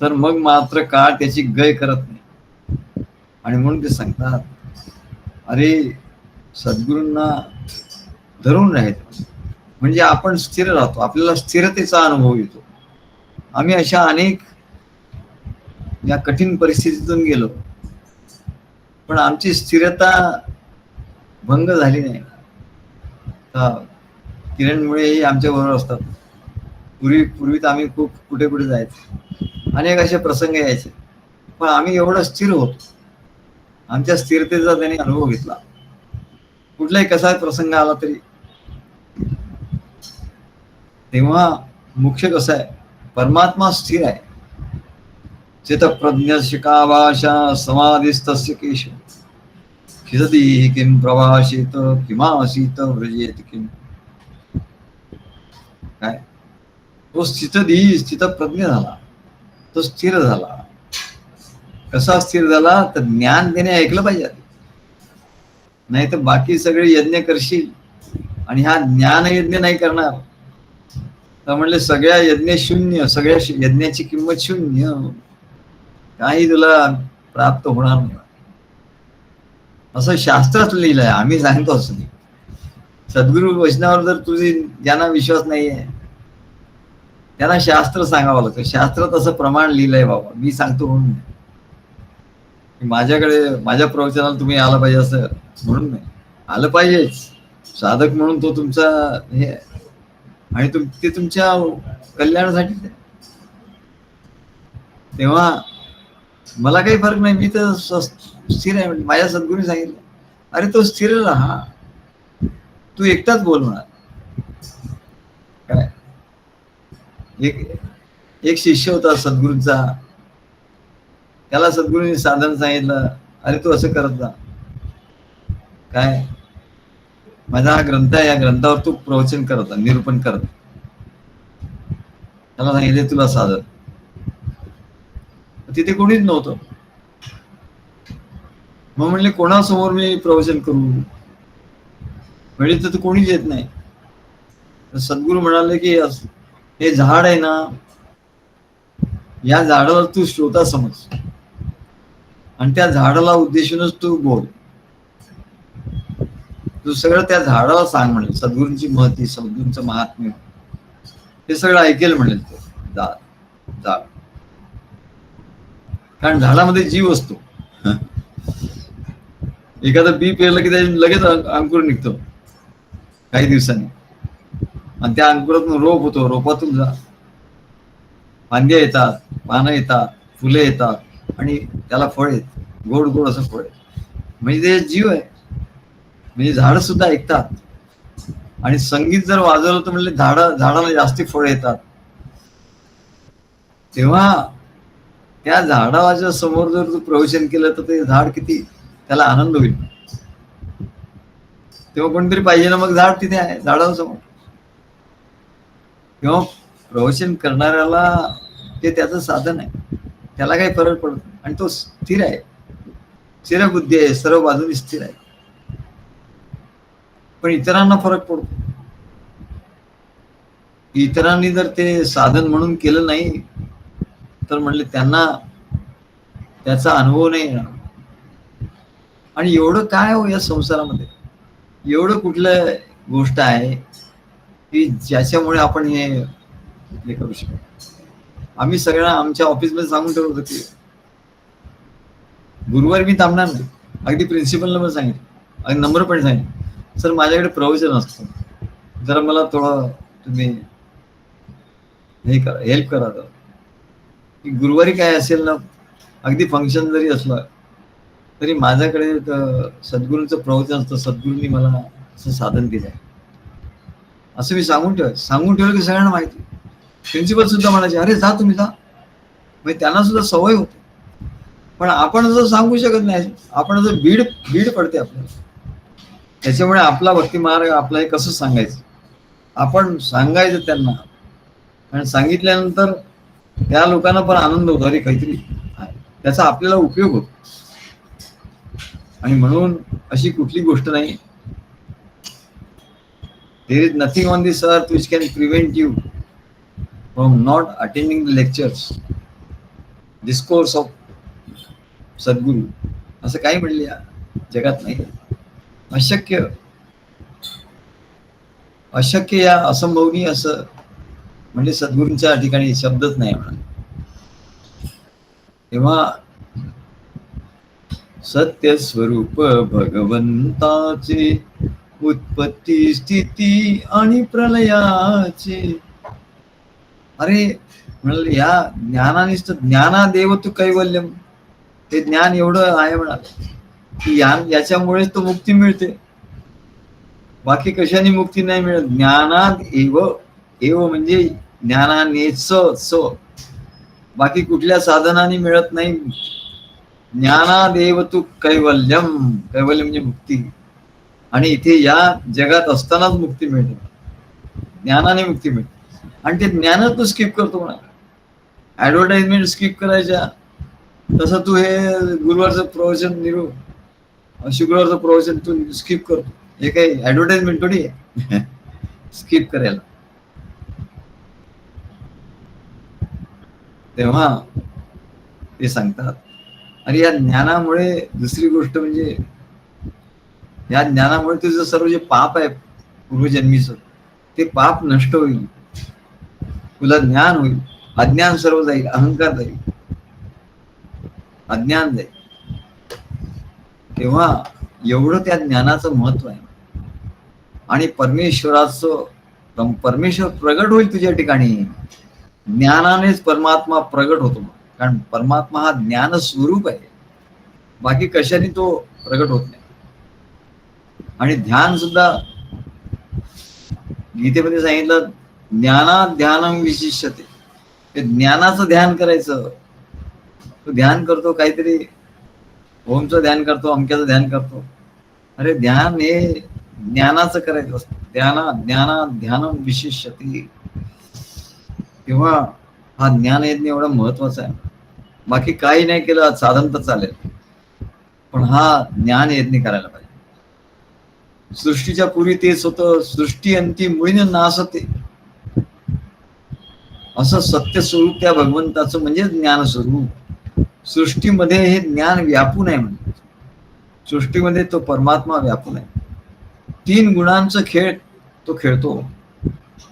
तर मग मात्र काळ त्याची गय करत नाही. आणि म्हणून ते सांगतात, अरे सद्गुरूंना धरून राहायचं म्हणजे आपण स्थिर राहतो, आपल्याला स्थिरतेचा अनुभव येतो. आम्ही अशा अनेक या कठीण परिस्थितीतून गेलो, पण आमची स्थिरता भंग झाली नाही. किरणमुळे आमच्या बरोबर असतात. पूर्वी तर आम्ही खूप कुठे कुठे जायचो, अनेक असे प्रसंग यायचे, पण आम्ही एवढं स्थिर होतो, आमच्या स्थिरतेचा त्यांनी अनुभव घेतला. कुठलाही कसा प्रसंग आला तरी. तेव्हा मुख्य कसं आहे, परमात्मा स्थिर आहे. चित्तप्रज्ञ शिकावाशा समाधिस्तस्य केश खिदती किम प्रवाशित किमासीत व्रजेत किम. काय तो स्थितप्रज्ञ झाला, तो स्थिर झाला. कसा स्थिर झाला, तर ज्ञान त्याने ऐकलं पाहिजे, नाही तर बाकी सगळे यज्ञ करशील आणि हा ज्ञान यज्ञ नाही करणार तर म्हणले सगळ्या यज्ञ शून्य, सगळ्या यज्ञाची किंमत शून्य, काही तुला प्राप्त होणार नाही, असं शास्त्रात लिहिलंय. आम्ही सांगतो असं नाही. सद्गुरु वचनावर जर तुझी ज्यांना विश्वास नाहीये त्यांना शास्त्र सांगावं लागतं. शास्त्रात असं प्रमाण लिहिलंय बाबा, मी सांगतो म्हणून माझ्याकडे माझ्या प्रवचनाला तुम्ही आलं पाहिजे असं म्हणून नाही, आलं पाहिजेच. साधक म्हणून तो तुमचा हे आणि ते तुमच्या कल्याणासाठीच आहे. तेव्हा मला काही फरक नाही, मी तर स्थिर आहे. माझ्या सद्गुरूंनी सांगितलं, अरे तो स्थिर राहा, तू एकटाच बोल म्हणा. काय एक एक शिष्य होता सद्गुरूंचा. त्याला सद्गुरूंनी साधन सांगितलं, अरे तू असं करत जा, काय माझा हा ग्रंथ आहे, या ग्रंथावर तू प्रवचन करत जा, निरूपण करत. त्याला सांगितले तुला साधन. तिथे कोणीच नव्हतं. मग म्हणले कोणासमोर मी प्रवचन करू, म्हणजे तर कोणीच येत नाही. तर सद्गुरू म्हणाले की हे झाड आहे ना, या झाडाला तू श्रोता समज आणि त्या झाडाला उद्देशूनच तू बोल. तू सगळं त्या झाडाला सांग म्हणेल, सद्गुरूंची महती, सद्गुरूंचं महात्म्य हे सगळं ऐकेल म्हणेल तो झाड. कारण झाडामध्ये जीव असतो. एखादं बी पेरलं की त्याच्या लगेच अंकुर निघतो काही दिवसांनी, आणि त्या अंकुरातून रोप होतो, रोपातून फांद्या येतात, पानं येतात, फुले येतात आणि त्याला फळ येत, गोड गोड असं फळ येत. म्हणजे ते जीव आहे. म्हणजे झाड सुद्धा ऐकतात. आणि संगीत जर वाजवलं तर म्हणजे झाडाला जास्ती फळ येतात. तेव्हा त्या झाडाच्या समोर जर तू प्रवचन केलं तर ते झाड किती त्याला आनंद होईल. तेव्हा कोणतरी पाहिजे ना, मग झाड तिथे आहे झाडासमोर. तेव्हा प्रवचन करणाऱ्याला ते त्याचं साधन आहे, त्याला काही फरक पडत नाही. आणि तो स्थिर आहे, स्थिर बुद्धी आहे, सर्व बाजूनी स्थिर आहे. पण इतरांना फरक पडतो. इतरांनी जर ते साधन म्हणून केलं नाही तर म्हणले त्यांना त्याचा अनुभव नाही येणार. आणि एवढं काय हो या संसारामध्ये, एवढं कुठलं गोष्ट आहे की ज्याच्यामुळे आपण हे करू शकतो. आम्ही सगळ्यांना आमच्या ऑफिसमध्ये सांगून ठेवलं होतं की गुरुवारी मी थांबणार नाही. अगदी प्रिन्सिपलला पण सांगितलं, अगदी नंबर पण सांगितलं, सर माझ्याकडे प्रवचन असतं, जरा मला थोडं तुम्ही हे करा, हेल्प करा. की गुरुवारी काय असेल ना, अगदी फंक्शन जरी असलं तरी माझ्याकडे सद्गुरूंचं प्रवचन असतं, सद्गुरूंनी मला असं साधन दिलंय असं मी सांगून ठेवलं की सगळ्यांना माहिती. प्रिन्सिपल सुद्धा म्हणायचे अरे जा तुम्ही जा, म्हणजे त्यांना सुद्धा सवय होते. पण आपण असं सांगू शकत नाही, आपण असं भीड पडते आपल्याला. त्याच्यामुळे आपला भक्ती मार्ग आपला हे कसं सांगायचं, आपण सांगायचं त्यांना. आणि सांगितल्यानंतर त्या लोकांना पण आनंद होतो, अरे काहीतरी त्याचा आपल्याला उपयोग होतो. आणि म्हणून अशी कुठली गोष्ट नाही, there is nothing on this earth which can prevent you from not attending the lectures, discourse of सद्गुरू, असं काही म्हणले जगात नाही. अशक्य या असंभवनीय असं म्हणजे सद्गुरूंच्या ठिकाणी शब्दच नाही म्हणा. तेव्हा सत्य स्वरूप भगवंताचे, उत्पत्ती स्थिती आणि प्रलयाचे. अरे म्हणले या ज्ञानानिष्ठ ज्ञानादेव तू कैवल्यम, ते ज्ञान एवढं आहे म्हणाले की याच्यामुळेच तो मुक्ती मिळते, बाकी कशाने मुक्ती नाही मिळत. ज्ञानात एव म्हणजे ज्ञानानेच, बाकी कुठल्या साधनाने मिळत नाही. ज्ञानादेव तू कैवल्यम, कैवल्य म्हणजे मुक्ती. आणि इथे या जगात असतानाच मुक्ती मिळते, ज्ञानाने मुक्ती मिळते. आणि ते ज्ञान तू स्किप करतो म्हणा, ऍडव्हर्टाइजमेंट स्किप करायच्या. तसं तू हे गुरुवारचं प्रवचन शुक्रवारचं प्रवचन तू स्किप करतो, हे काही ऍडव्हर्टाइजमेंट थोडी आहे स्किप करायला. तेव्हा ते सांगतात अरे या ज्ञानामुळे दुसरी गोष्ट म्हणजे या ज्ञानामुळे तुझं सर्व जे पाप आहे पूर्वजन्मीच ते पाप नष्ट होईल, तुला ज्ञान होईल, अज्ञान सर्व जाईल, अहंकार जाईल, अज्ञान जाईल. तेव्हा एवढं त्या ज्ञानाचं महत्व आहे. आणि परमेश्वर प्रगट होईल तुझ्या ठिकाणी. ज्ञानानेच परमात्मा प्रगट होतो, कारण परमात्मा हा ज्ञान स्वरूप आहे, बाकी कशाने तो प्रगट होत नाही. आणि ध्यान सुद्धा गीतेमध्ये सांगितलं, ज्ञानाध्यानम विशिष्यते. ते ज्ञानाचं ध्यान करायचं. तो ध्यान करतो काहीतरी, ओमचं ध्यान करतो, अमक्याचं ध्यान करतो. अरे ध्यान हे ज्ञानाचं करायचं असतं. ध्यानम विशिष्यते. तेव्हा हा ज्ञान यज्ञ एवढा महत्वाचा आहे. बाकी काही नाही केलं साधन तर चालेल, पण हा ज्ञान यज्ञ करायला पाहिजे. सृष्टीच्या पूर्वी तेच होतं. सृष्टी अंती मुळीने नासते. असं सत्य स्वरूप त्या भगवंताचं म्हणजे ज्ञान स्वरूप. सृष्टीमध्ये हे ज्ञान व्यापून आहे. म्हणजे सृष्टीमध्ये तो परमात्मा व्यापून आहे. 3 गुणांचा खेळ तो खेळतो.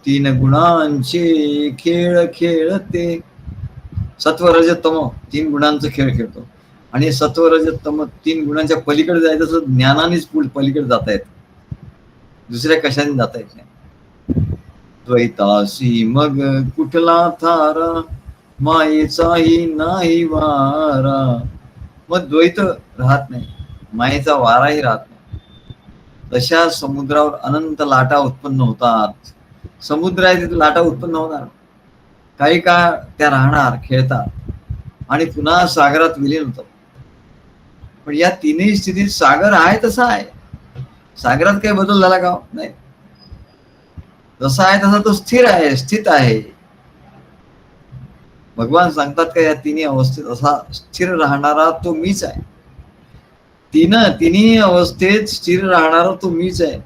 3 गुणांचे खेळ खेळते. सत्व रज तम 3 गुणांचा खेळ खेळतो. आणि सत्व रज तम 3 गुणांच्या पलीकडे जायचं असं ज्ञानानेच पलीकडे जाता येत, दुसऱ्या कशाने जाता येत नाही. द्वैतासी मग कुठला थारा, मायेचाही नाही वारा. मग द्वैत राहत नाही, मायेचा वाराही राहत नाही. तशा समुद्रावर अनंत लाटा उत्पन्न होतात. समुद्र आहे तिथे लाटा उत्पन्न होणार, काही काळ त्या राहणार, खेळतात आणि पुन्हा सागरात विलीन होतात. पण या तीनही स्थितीत सागर आहे तसा आहे. सागरात काही बदल झाला का? नाही. जसा आहे तसा तो स्थिर आहे, स्थित आहे. भगवान सांगतात का या तिन्ही अवस्थेत असा स्थिर राहणारा तो मीच आहे. तिन्ही अवस्थेत स्थिर राहणारा तो मीच आहे.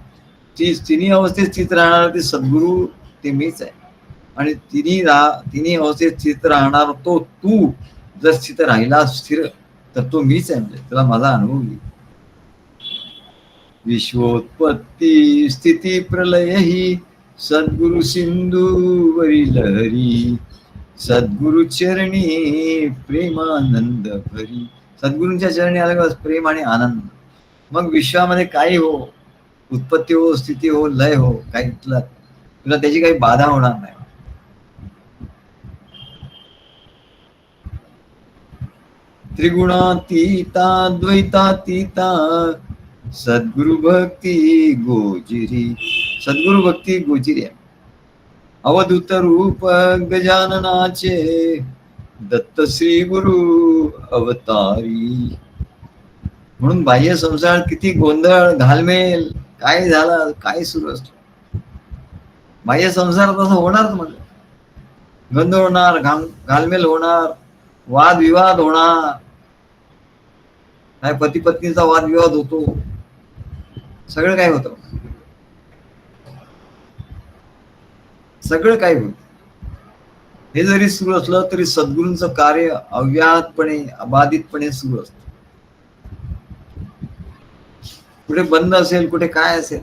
तिन्ही अवस्थेत स्थित राहणारा ते सद्गुरु ते मीच आहे. आणि तिन्ही अवस्थेत स्थित राहणारा तो तू जर स्थित राहिला स्थिर तर तो मीच आहे. म्हणजे तुला माझा अनुभव येईल. विश्वोत्पत्ती स्थिती प्रलय ही सद्गुरु सिंधू वरी लहरी. सद्गुरु चरणी प्रेमानंद भरी. सद्गुरूंच्या चरणी आलं प्रेम आणि आनंद. मग विश्वामध्ये काही हो, उत्पत्ती हो, स्थिती हो, लय हो, काही तुला त्याची काही बाधा होणार नाही. त्रिगुणातीता द्वैतातीता सद्गुरु भक्ती गोजिरी. सद्गुरु भक्ती गोजिरी आहे. अवधूत रूप गजाननाचे दत्त श्री गुरु अवतारी. म्हणून बाह्य संसारात किती गोंधळ घालमेल काय झालं, काय सुरू असतो, बाह्य संसारात असं होणारच. म्हणजे गोंधळ होणार, घालमेल होणार, वादविवाद होणार. काय पती पत्नीचा वादविवाद होतो, सगळं काय होतं, सगळं काय होत. हे जरी सुरू असलं तरी सद्गुरूंचं कार्य अव्याहतपणे अबाधितपणे सुरू असतं. कुठे बंद असेल, कुठे काय असेल,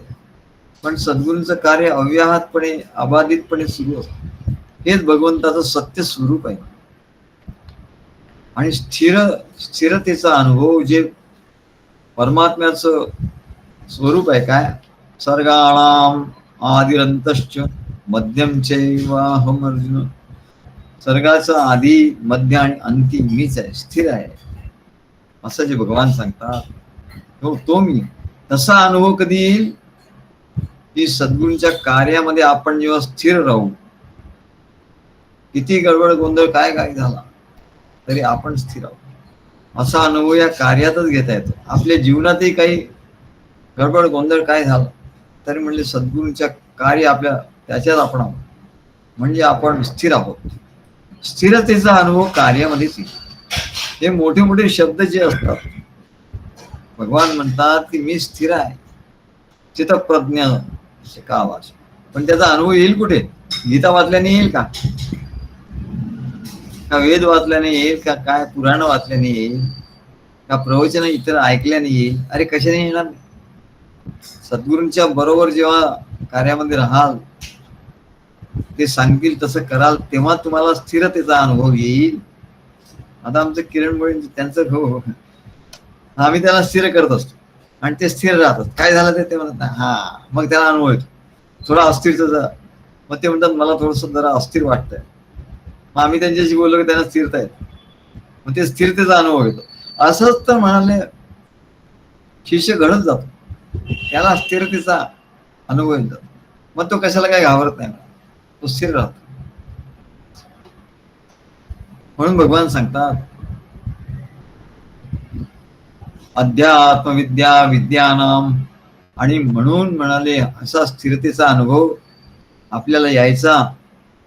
पण सद्गुरूंचं कार्य अव्याहतपणे अबाधितपणे सुरू असतं. हेच भगवंताचं सत्य स्वरूप आहे. आणि स्थिरतेचा अनुभव जे परमात्म्याचं स्वरूप आहे. काय सर्गाणाम आदिरंतश्च मध्यम चैवाहम अर्जुन. सर्गाचा आधी मध्य आणि अंती मीच आहे, स्थिर आहे, असं जे भगवान सांगतात तो मी. तसा अनुभव कधी येईल की सद्गुरूंच्या कार्यामध्ये आपण जेव्हा स्थिर राहू. किती गडबड गोंधळ काय काय झाला तरी आपण स्थिर आहोत, असा अनुभव या कार्यातच घेता येतो. आपल्या जीवनातही काही गडबड गोंधळ काय झाला तरी म्हणजे सद्गुरूंच्या कार्य आपल्या त्याच्यात आपण आहोत, म्हणजे आपण स्थिर आहोत. स्थिरतेचा अनुभव कार्यामध्येच येईल. हे मोठे मोठे शब्द जे असतात, भगवान म्हणतात की मी स्थिर आहे, चित्तप्रज्ञ का आवाज. पण त्याचा अनुभव येईल कुठे? गीता वाचल्याने येईल का? वेद वाचल्याने येईल का? काय पुराण वाचल्याने येईल का? प्रवचन इतर ऐकल्याने येईल? अरे कशाने येणार? सद्गुरूंच्या बरोबर जेव्हा कार्यामध्ये राहाल, ते सांगतील तसं कराल, तेव्हा तुम्हाला स्थिरतेचा अनुभव येईल. आता आमचं किरण मुळे त्यांचं हो, आम्ही त्याला स्थिर करत असतो आणि ते स्थिर राहतात. काय झालं ते म्हणत नाही. हा, मग त्याला अनुभव येतो थोडा अस्थिरतेचा. मग ते म्हणतात मला थोडस जरा अस्थिर वाटतंय. मग आम्ही त्यांच्याशी बोललो की त्यांना स्थिरता येत, मग ते स्थिरतेचा अनुभव येतो. असंच तर म्हणाले शिष्य घडत जातो, त्याला स्थिरतेचा अनुभव येतो. मग तो कशाला काही घाबरत नाही. तो स्थिर राहतो. म्हणून भगवान सांगतात अध्यात्म विद्या विद्यानाम, आणि म्हणून म्हणाले असा स्थिरतेचा अनुभव आपल्याला यायचा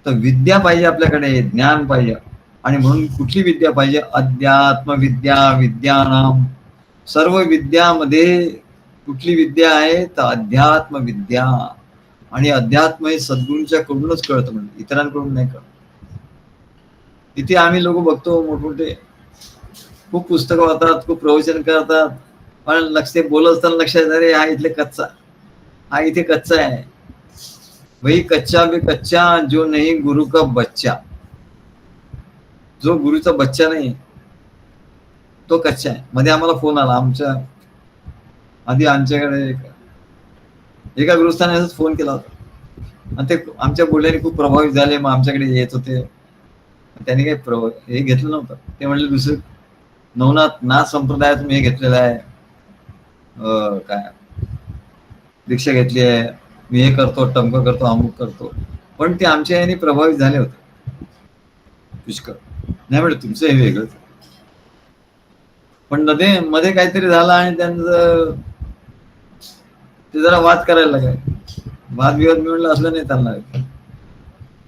तर विद्या पाहिजे, आपल्याकडे ज्ञान पाहिजे. आणि म्हणून कुठली विद्या पाहिजे? अध्यात्म विद्या विद्यानाम. सर्व विद्यामध्ये कुठली विद्या आहे तर अध्यात्म विद्या. आणि अध्यात्म हे सद्गुरूंच्या कडूनच कळतं, म्हणजे इतरांकडून नाही कळत. इथे आम्ही लोक बघतो मोठमोठे खूप पुस्तकं होतात, खूप प्रवचन करतात, पण लक्ष बोलत असताना लक्षात, अरे हा इथले कच्चा, हा इथे कच्चा आहे. वही कच्चा भी कच्चा जो नहीं गुरु का बच्चा. जो गुरुचा बच्चा नाही तो कच्चा आहे. मध्ये आम्हाला फोन आला, आधी आमच्याकडे एका गृहस्थाने असंच फोन केला होता, आणि ते आमच्या बोलण्याने खूप प्रभावित झाले. मग आमच्याकडे येत होते. त्यांनी काही हे घेतलं नव्हतं. ते म्हणले दुसरं नवनाथ नाथ संप्रदायातून हे घेतलेलं आहे, काय दीक्षा घेतली आहे, मी हे करतो, टमक करतो, अमुक करतो. पण ते आमच्या याने प्रभावित झाले होते पुष्कळ. नाही म्हणजे तुमचं हे वेगळंच. पण मध्ये काहीतरी झालं आणि त्यांचं ते जरा वाद करायला लागले. वादविवाद मी म्हणलं असलं नाही चालणार.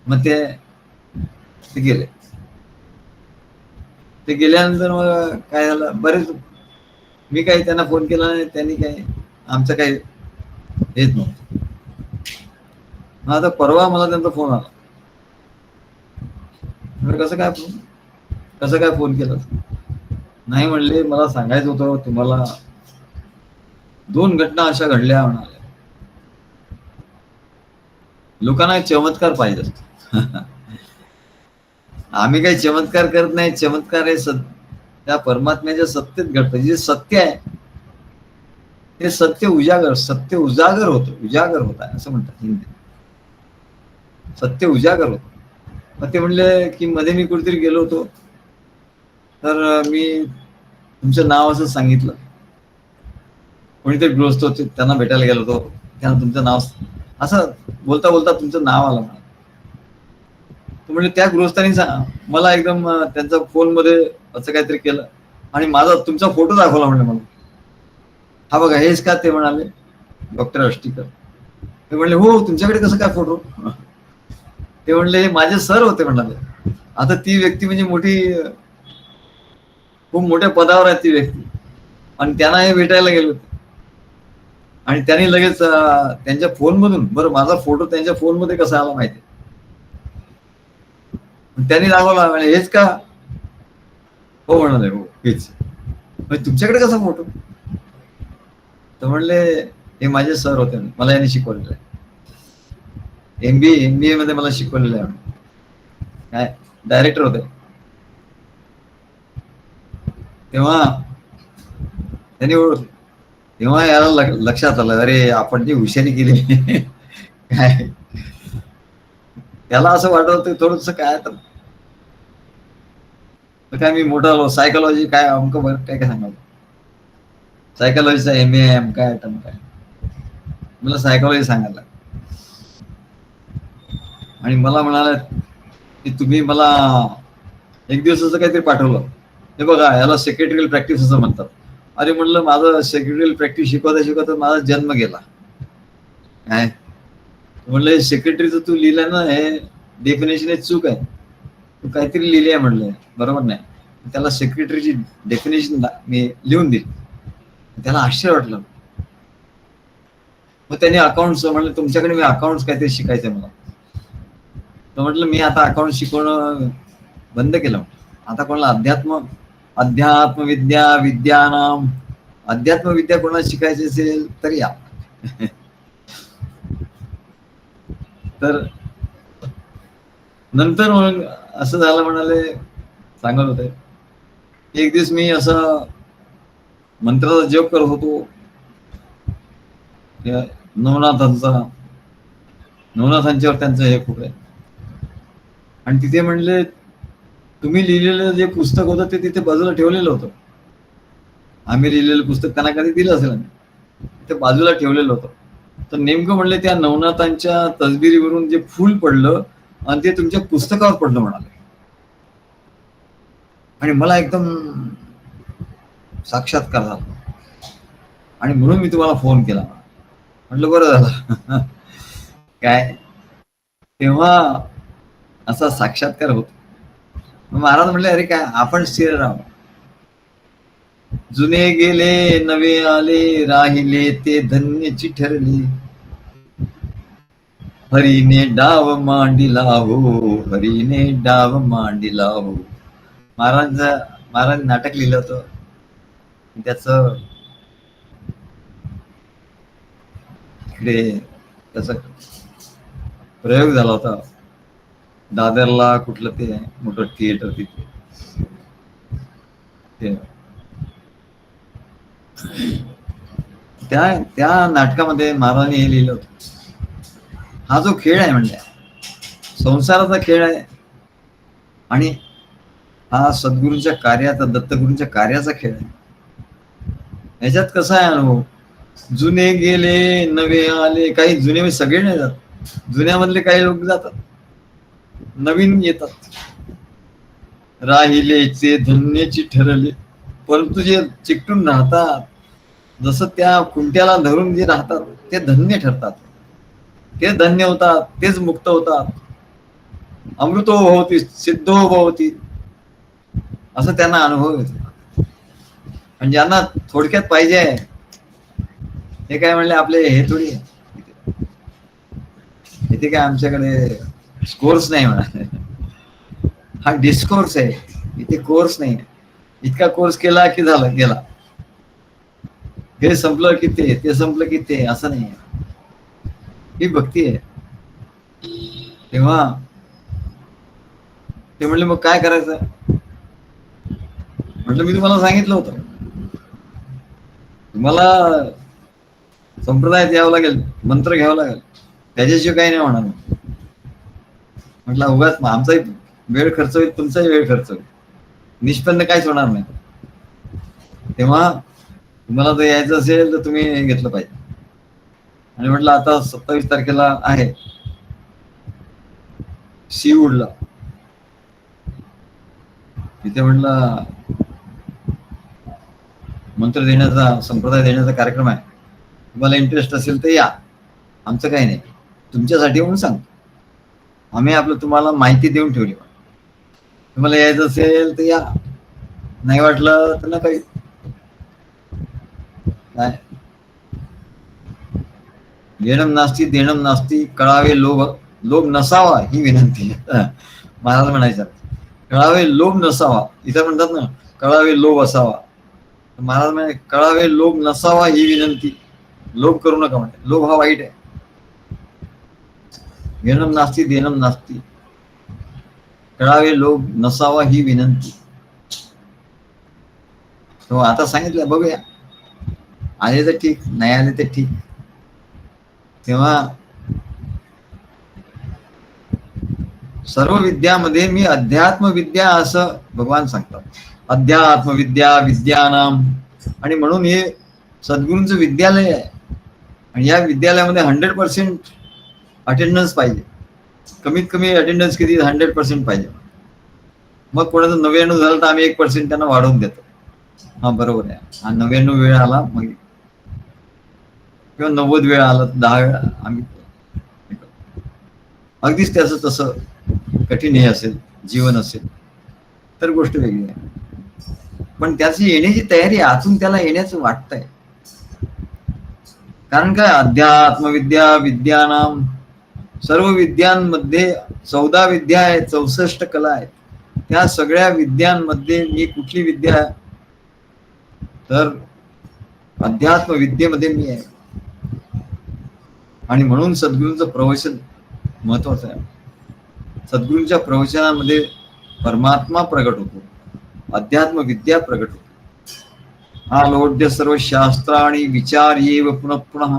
मग ते गेले. ते गेल्यानंतर मग काय झालं, बरेच मी काही त्यांना फोन केला नाही, त्यांनी काही आमचं काही हेच नव्हतं. मग आता परवा मला त्यांचा फोन आला. कसं काय फोन केला? नाही म्हणले, मला सांगायचं होतं तुम्हाला, 2 घटना अशा घडल्या म्हणाले. लोकांना चमत्कार पाहिजे असतो. आम्ही काही चमत्कार करत नाही. चमत्कार हे त्या परमात्म्याच्या सत्तेत घडतं. जे सत्य आहे ते सत्य उजागर होत आहे असं म्हणतात हिंदी. सत्य उजागर होत. मग ते म्हणले की मध्ये मी कुठेतरी गेलो होतो, तर मी तुमचं नाव असं सांगितलं. कोणीतरी गृहस्थ होते, त्यांना भेटायला गेलो होतो, त्यांना तुमचं नाव असं बोलता बोलता तुमचं नाव आलं. म्हणजे त्या गृहस्थांनी मला एकदम त्यांचा फोन मध्ये असं काहीतरी केलं आणि माझा तुमचा फोटो दाखवला. म्हणले मला, हा बघा हेच का? ते म्हणाले डॉक्टर अष्टीकर. ते म्हणले हो, तुमच्याकडे कसं काय फोटो? ते म्हणले हे माझे सर होते म्हणाले. आता ती व्यक्ती म्हणजे खूप मोठ्या पदावर आहे ती व्यक्ती, आणि त्यांना हे भेटायला गेलो होते. आणि त्यांनी लगेच त्यांच्या फोन मधून, बरं माझा फोटो त्यांच्या फोन मध्ये कसा आला माहिती, त्यांनी दाखवला. म्हणजे हेच का? हो म्हणाले, हो हेच. म्हणजे तुमच्याकडे कसा फोटो? तर म्हणले हे माझे सर होते, मला यांनी शिकवलेलं आहे. एमबीए मध्ये मला शिकवलेलं आहे. काय डायरेक्टर होते तेव्हा. त्यांनी तेव्हा याला लक्षात आलं, अरे आपण ती हुशारी केली. काय त्याला असं वाटत होतं थोडस काय, तर काय मी मोठा सायकोलॉजी काय अमकं बरं काय काय सांगाल, सायकोलॉजीचा MA एम काय काय, मला सायकोलॉजी सांगायला. आणि मला म्हणाला की तुम्ही मला एक दिवसाचं काहीतरी पाठवलं, हे बघा याला सेक्रेटरियल प्रॅक्टिस असं म्हणतात. अरे म्हणलं माझं सेक्रेटरियल प्रॅक्टिस शिकवता माझा जन्म गेला. काय म्हणलं सेक्रेटरीचं तू लिहिलं ना, हे डेफिनेशन चूक आहे, तू काहीतरी लिहिले आहे म्हणलं, बरोबर नाही. त्याला सेक्रेटरीची डेफिनेशन मी लिहून दिली. त्याला आश्चर्य वाटलं. मग त्याने अकाउंट्स म्हणलं, तुमच्याकडे मी अकाउंट्स काहीतरी शिकायचंय मला. तर म्हटलं मी आता अकाउंट शिकवणं बंद केलं. आता कोणाला अध्यात्म विद्या विद्यानाम, अध्यात्म विद्या कोणाला शिकायची असेल तर या. तर नंतर मग असं झालं, म्हणाले सांगत होते, एक दिवस मी असं मंत्राचा जप करत होतो नवनाथांच्यावर, त्यांचं हे खूप आहे. आणि तिथे म्हणले तुम्ही लिहिलेलं जे पुस्तक होतं ते तिथे बाजूला ठेवलेलं होतं. आम्ही लिहिलेलं पुस्तक त्यांना कधी दिलं असेल, आम्ही ते बाजूला ठेवलेलं होतं. तर नेमकं म्हणले त्या नवनाथांच्या तसबिरीवरून जे फूल पडलं आणि ते तुमच्या पुस्तकावर पडलं म्हणाले. आणि मला एकदम साक्षात्कार झाला आणि म्हणून मी तुम्हाला फोन केला. म्हटलं बरं झालं. काय तेव्हा असा साक्षात्कार होतो. महाराज म्हटले, अरे काय आपण स्थिर राहू, जुने गेले नवे आले, राहिले ते धन्यची ठरली, हरीने डाव मांडिला हो, हरीने डाव मांडिला हो. महाराज नाटक लिहिलं होतं, त्याच इकडे त्याचा प्रयोग झाला होता दादरला, कुठलं ते मोठं थिएटर तिथे. त्या नाटकामध्ये महाराजांनी हे लिहिलं होतं, हा जो खेळ आहे म्हणजे संसाराचा खेळ आहे आणि हा सद्गुरूंच्या कार्याचा, दत्तगुरूंच्या कार्याचा खेळ आहे. याच्यात कसा आहे अनुभव, जुने गेले नवे आले. काही जुने सगळे नाही जात, जुन्यामधले काही लोक जातात, नवीन येतात. राहिलेचे धन्यची ठरले, परंतु जे चिकटून राहतात, जसं त्या खुंट्याला धरून जे राहतात ते धन्य ठरतात, ते धन्य होतात, तेच मुक्त होतात. अमृतो भवती सिद्धो भवती, असं त्यांना अनुभव येतो. आणि ज्यांना थोडक्यात पाहिजे हे काय म्हणले, आपले हे थोडी इथे काय आमच्याकडे कोर्स नाही म्हणा, हा डिस्कोर्स आहे, इथे कोर्स नाही. इतका कोर्स केला की झालं गेला, हे संपलं की ते संपलं की ते, असं नाही. ही भक्ती आहे. तेव्हा ते म्हणले, मग काय करायचं. म्हटलं, मी तुम्हाला सांगितलं होतं, तुम्हाला संप्रदायात यावं लागेल, मंत्र घ्यावं लागेल, त्याच्याशिवाय काही नाही होणार. म्हटलं उगाच आमचाही वेळ खर्च होईल, तुमचाही वेळ खर्च होईल, निष्पन्न काहीच होणार नाही. तेव्हा तुम्हाला जर यायचं असेल तर तुम्ही हे घेतलं पाहिजे. आणि म्हटलं आता 27 तारखेला आहे सीवूडला, तिथे म्हटलं मंत्र देण्याचा, संप्रदाय देण्याचा कार्यक्रम आहे, तुम्हाला इंटरेस्ट असेल तर या, आमचं काही नाही, तुमच्यासाठी म्हणून सांगतो. आम्ही आपलं तुम्हाला माहिती देऊन ठेवली, तुम्हाला यायचं असेल तर या, नाही वाटलं तर नका. काय घेणं नास्ती देणं नास्ती, कळावे लोभ नसावा ही विनंती. महाराज म्हणायचं कळावे लोभ नसावा, इथं म्हणतात ना कळावे लोभ असावा. महाराज म्हणे कळावे लोभ नसावा ही विनंती, लोभ करू नका म्हणते, लोभ हा वाईट आहे. घेणं नास्ती देणं नास्ती, कळावे लोभ नसावा ही विनंती. तो आता सांगितलं, बघूया आले तर ठीक, नाही आले तर ठीक. तेव्हा सर्व विद्यामध्ये मी अध्यात्म विद्या असं भगवान सांगतात, अध्यात्म विद्या विद्यानाम. आणि म्हणून हे सद्गुरूंचं विद्यालय आहे. आणि या विद्यालयामध्ये 100% अटेंडन्स पाहिजे, कमीत कमी अटेंडन्स किती, 100% पाहिजे. मग कोणाचं 99 झालं तर आम्ही 1% त्यांना वाढवून देतो. हा बरोबर आहे, हा 99 वेळ आला मग, किंवा 90 वेळ आला, 10 वेळा आम्ही अगदीच त्याचं तसं कठीण हे असेल, जीवन असेल तर गोष्ट वेगळी आहे. पण त्याची येण्याची तयारी आतून त्याला येण्याचं वाटतंय. कारण काय, अध्यात्म विद्या विद्यानाम, सर्व विद्यांमध्ये 14 विद्या आहेत, 64 कला आहेत. त्या सगळ्या विद्यांमध्ये मी कुठली विद्या आहे तर अध्यात्म विद्येमध्ये मी आहे. आणि म्हणून सद्गुरूंचं प्रवचन महत्वाचं आहे. सद्गुरूंच्या प्रवचनामध्ये परमात्मा प्रगट होतो, अध्यात्म विद्या प्रगट होतो. आलोड्य सर्व शास्त्राणी विचार येव पुनः पुनः,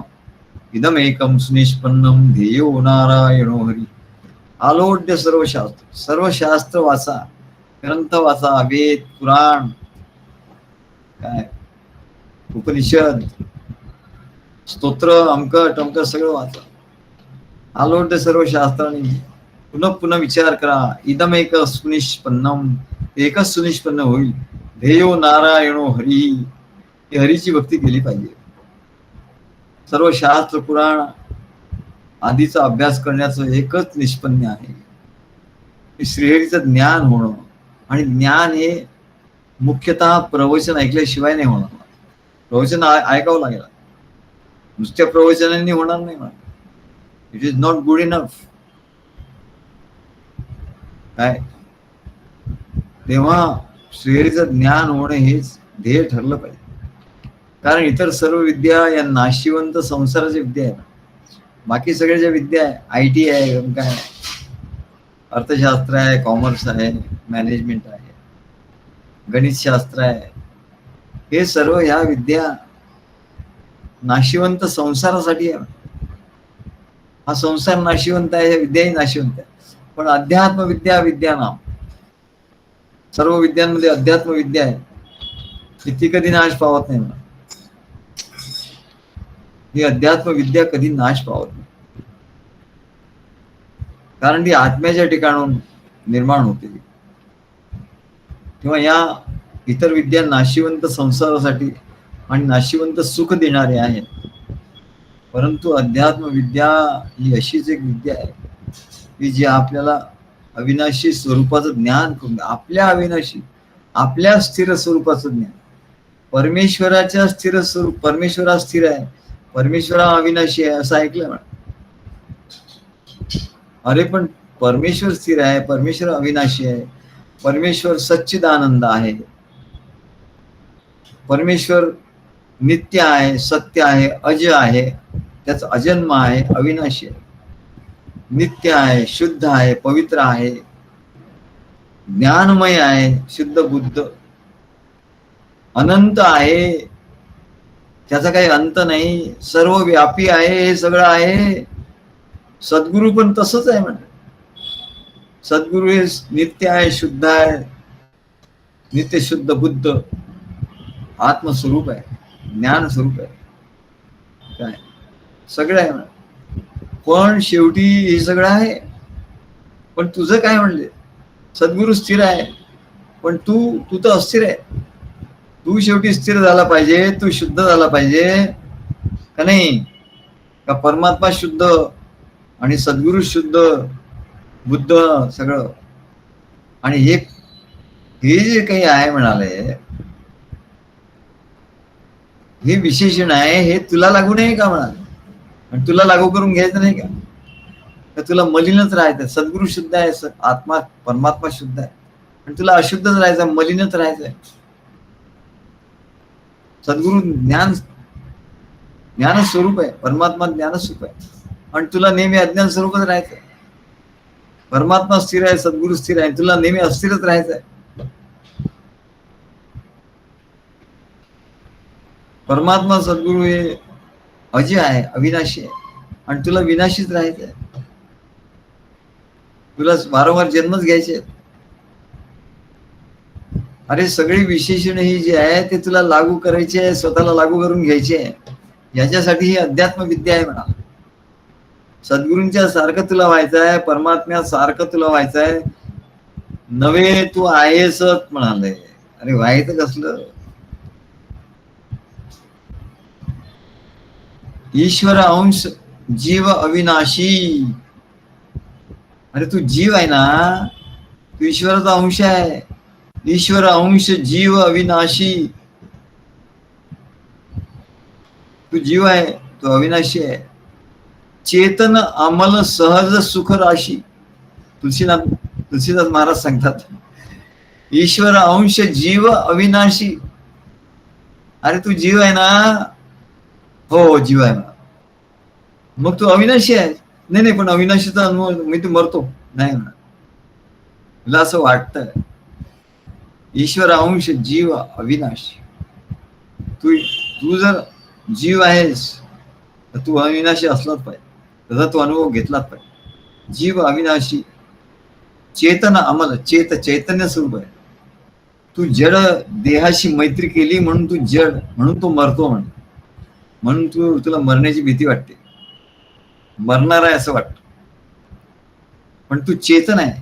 इदमेकं सुनिष्पन्नम ध्येयो नारायणो हरी. आलोड्य सर्व शास्त्र, सर्व शास्त्र वाचा, ग्रंथ वाचा, वेद पुराण काय उपनिषद स्तोत्र अमक टमक सगळं वाचा. आलोड्य सर्व शास्त्रांनी पुन्हा पुन्हा विचार करा. इदम एक सुनिष्पन्नम, एकच सुनिष्पन्न होईल. ध्येयो नारायणो हरी, ही हरीची भक्ती केली पाहिजे. सर्व शास्त्र पुराण आधीचा अभ्यास करण्याचं एकच निष्पन्न आहे, श्रीहरीचं ज्ञान होणं. आणि ज्ञान हे मुख्यतः प्रवचन ऐकल्याशिवाय नाही होणार. प्रवचन ऐकावं लागेल, नुसत्या प्रवचनांनी होणार नाही. It is not good enough. काय तेव्हा श्रीहरीचं ज्ञान होणं हेच ध्येय ठरलं पाहिजे. कारण इतर सर्व विद्या या नाशिवंत संसाराच्या विद्या आहेत. बाकी सगळ्या ज्या विद्या आहे, IT आहे, काय अर्थशास्त्र आहे, कॉमर्स आहे, मॅनेजमेंट आहे, गणितशास्त्र आहे, हे सर्व ह्या विद्या नाशिवंत संसारासाठी आहे. हा संसार नाशिवंत आहे, ह्या विद्याही नाशिवंत आहे. पण अध्यात्म विद्या विद्यानाम, सर्व विद्यांमध्ये अध्यात्म विद्या आहे, ती कधी नाश पावत नाही. ही अध्यात्म विद्या कधी नाश पावत नाही, कारण ती आत्म्याच्या ठिकाणून निर्माण होते. किंवा या इतर विद्या नाशिवंत संसारासाठी आणि नाशिवंत सुख देणारे आहेत. परंतु अध्यात्म विद्या ही अशीच एक विद्या आहे की जी आपल्याला अविनाशी स्वरूपाचं ज्ञान करून, आपल्या अविनाशी, आपल्या स्थिर स्वरूपाचं ज्ञान, परमेश्वराच्या स्थिर स्वरूप, परमेश्वरा स्थिर आहे, परमेश्वरा अविनाशी आहे असं ऐकलं म्हणा. अरे पण परमेश्वर स्थिर आहे, परमेश्वर अविनाशी आहे, परमेश्वर सच्चिदानंद आहे, परमेश्वर नित्य आहे, सत्य आहे, अज आहे, त्याचा अजन्म आहे, अविनाशी आहे, नित्य आहे, शुद्ध आहे, पवित्र आहे, ज्ञानमय आहे, शुद्ध बुद्ध, अनंत आहे, त्याचा काही अंत नाही, सर्व व्यापी आहे, हे सगळं आहे. सद्गुरु पण तसंच आहे म्हणजे. सद्गुरु हे नित्य आहे, शुद्ध आहे, नित्य शुद्ध बुद्ध आत्मस्वरूप आहे, ज्ञान स्वरूप आहे, काय सगळं आहे. पण शेवटी हे सगळं आहे. पण तुझं काय म्हणले, सद्गुरु स्थिर आहे, पण तू तर अस्थिर आहे. तू शेवटी स्थिर झाला पाहिजे, तू शुद्ध झाला पाहिजे का नाही? का परमात्मा शुद्ध आणि सद्गुरु शुद्ध, बुद्ध सगळं. आणि हे जे काही आहे म्हणाले, हे विशेषण आहे, हे तुला लागू नये का म्हणाले? आणि तुला लागू करून घ्यायचं नाही का? तर तुला मलिनच राहायचं. सद्गुरु शुद्ध आहे, आत्मा परमात्मा शुद्ध आहे, आणि तुला अशुद्धच राहायचं, मलिनच राहायचंय. सद्गुरु ज्ञान स्वरूप आहे, परमात्मा ज्ञान स्वरूप आहे, आणि तुला नेहमी अज्ञान स्वरूपच राहायचंय. परमात्मा स्थिर आहे, सद्गुरु स्थिर आहे, तुला नेहमी अस्थिरच राहायचंय. परमात्मा सद्गुरु हे अजय आहे, अविनाशी आहे, आणि तुला विनाशीच राहायचंय. तुला वारंवार जन्मच घ्यायचे. अरे सगळी विशेषण ही जी आहे ते तुला लागू करायचे आहे, स्वतःला लागू करून घ्यायचे आहे. याच्यासाठी ही अध्यात्म विद्या आहे म्हणा. सद्गुरूंच्या सारखं तुला व्हायचं आहे, परमात्म्या सारखं तुला व्हायचं आहे, नवे तू आहेस म्हणाले. अरे व्हायचं कसलं? ईश्वर अंश जीव अविनाशी. अरे तू जीव आहे ना, तू ईश्वराचा अंश आहे. ईश्वर अंश जीव अविनाशी. तू जीव आहे, तू अविनाशी आहे. चेतन अमल सहज सुख राशी. तुलसीदास महाराज सांगतात, ईश्वर अंश जीव अविनाशी. अरे तू जीव आहे ना? हो जीव आहे ना. मग तू अविनाशी आहे? नाही, पण अविनाशीचा अनुभव मी तू मरतो नाही म्हणा. तुला असं वाटतंय. ईश्वर अंश जीव अविनाशी. तू जर जीव आहेस तर तू अविनाशी असलाच पाहिजे, त्याचा तू अनुभव घेतलाच पाहिजे. जीव अविनाशी, चेतन अमल, चैतन्य स्वरूप आहे. तू जड देहाशी मैत्री केली म्हणून तू जड, म्हणून तू मरतो म्हणून तुला मरण्याची भीती वाटते, मरणार आहे असं वाटतं. पण तू चेतन आहे,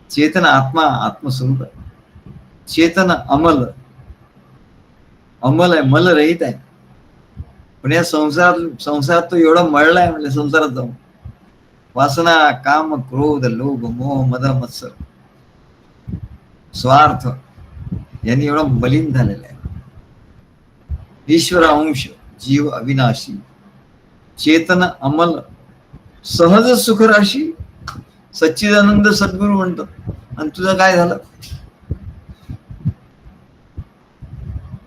चेतन आत्मा, आत्मस्वरूप आहे. चेतन अमल, अमल आहे, मल रहित आहे. पण या संसारात तो एवढा मळलाय म्हणजे संसारात जाऊन वासना, काम, क्रोध, लोभ, मोह, मद, मत्सर, स्वार्थ यांनी एवढा मलिन झालेला आहे. ईश्वर अंश, जीव अविनाशी, चेतन अमल, सहज सुख राशी, सच्चिदानंद सद्गुरू म्हणतात. आणि तुझं काय झालं?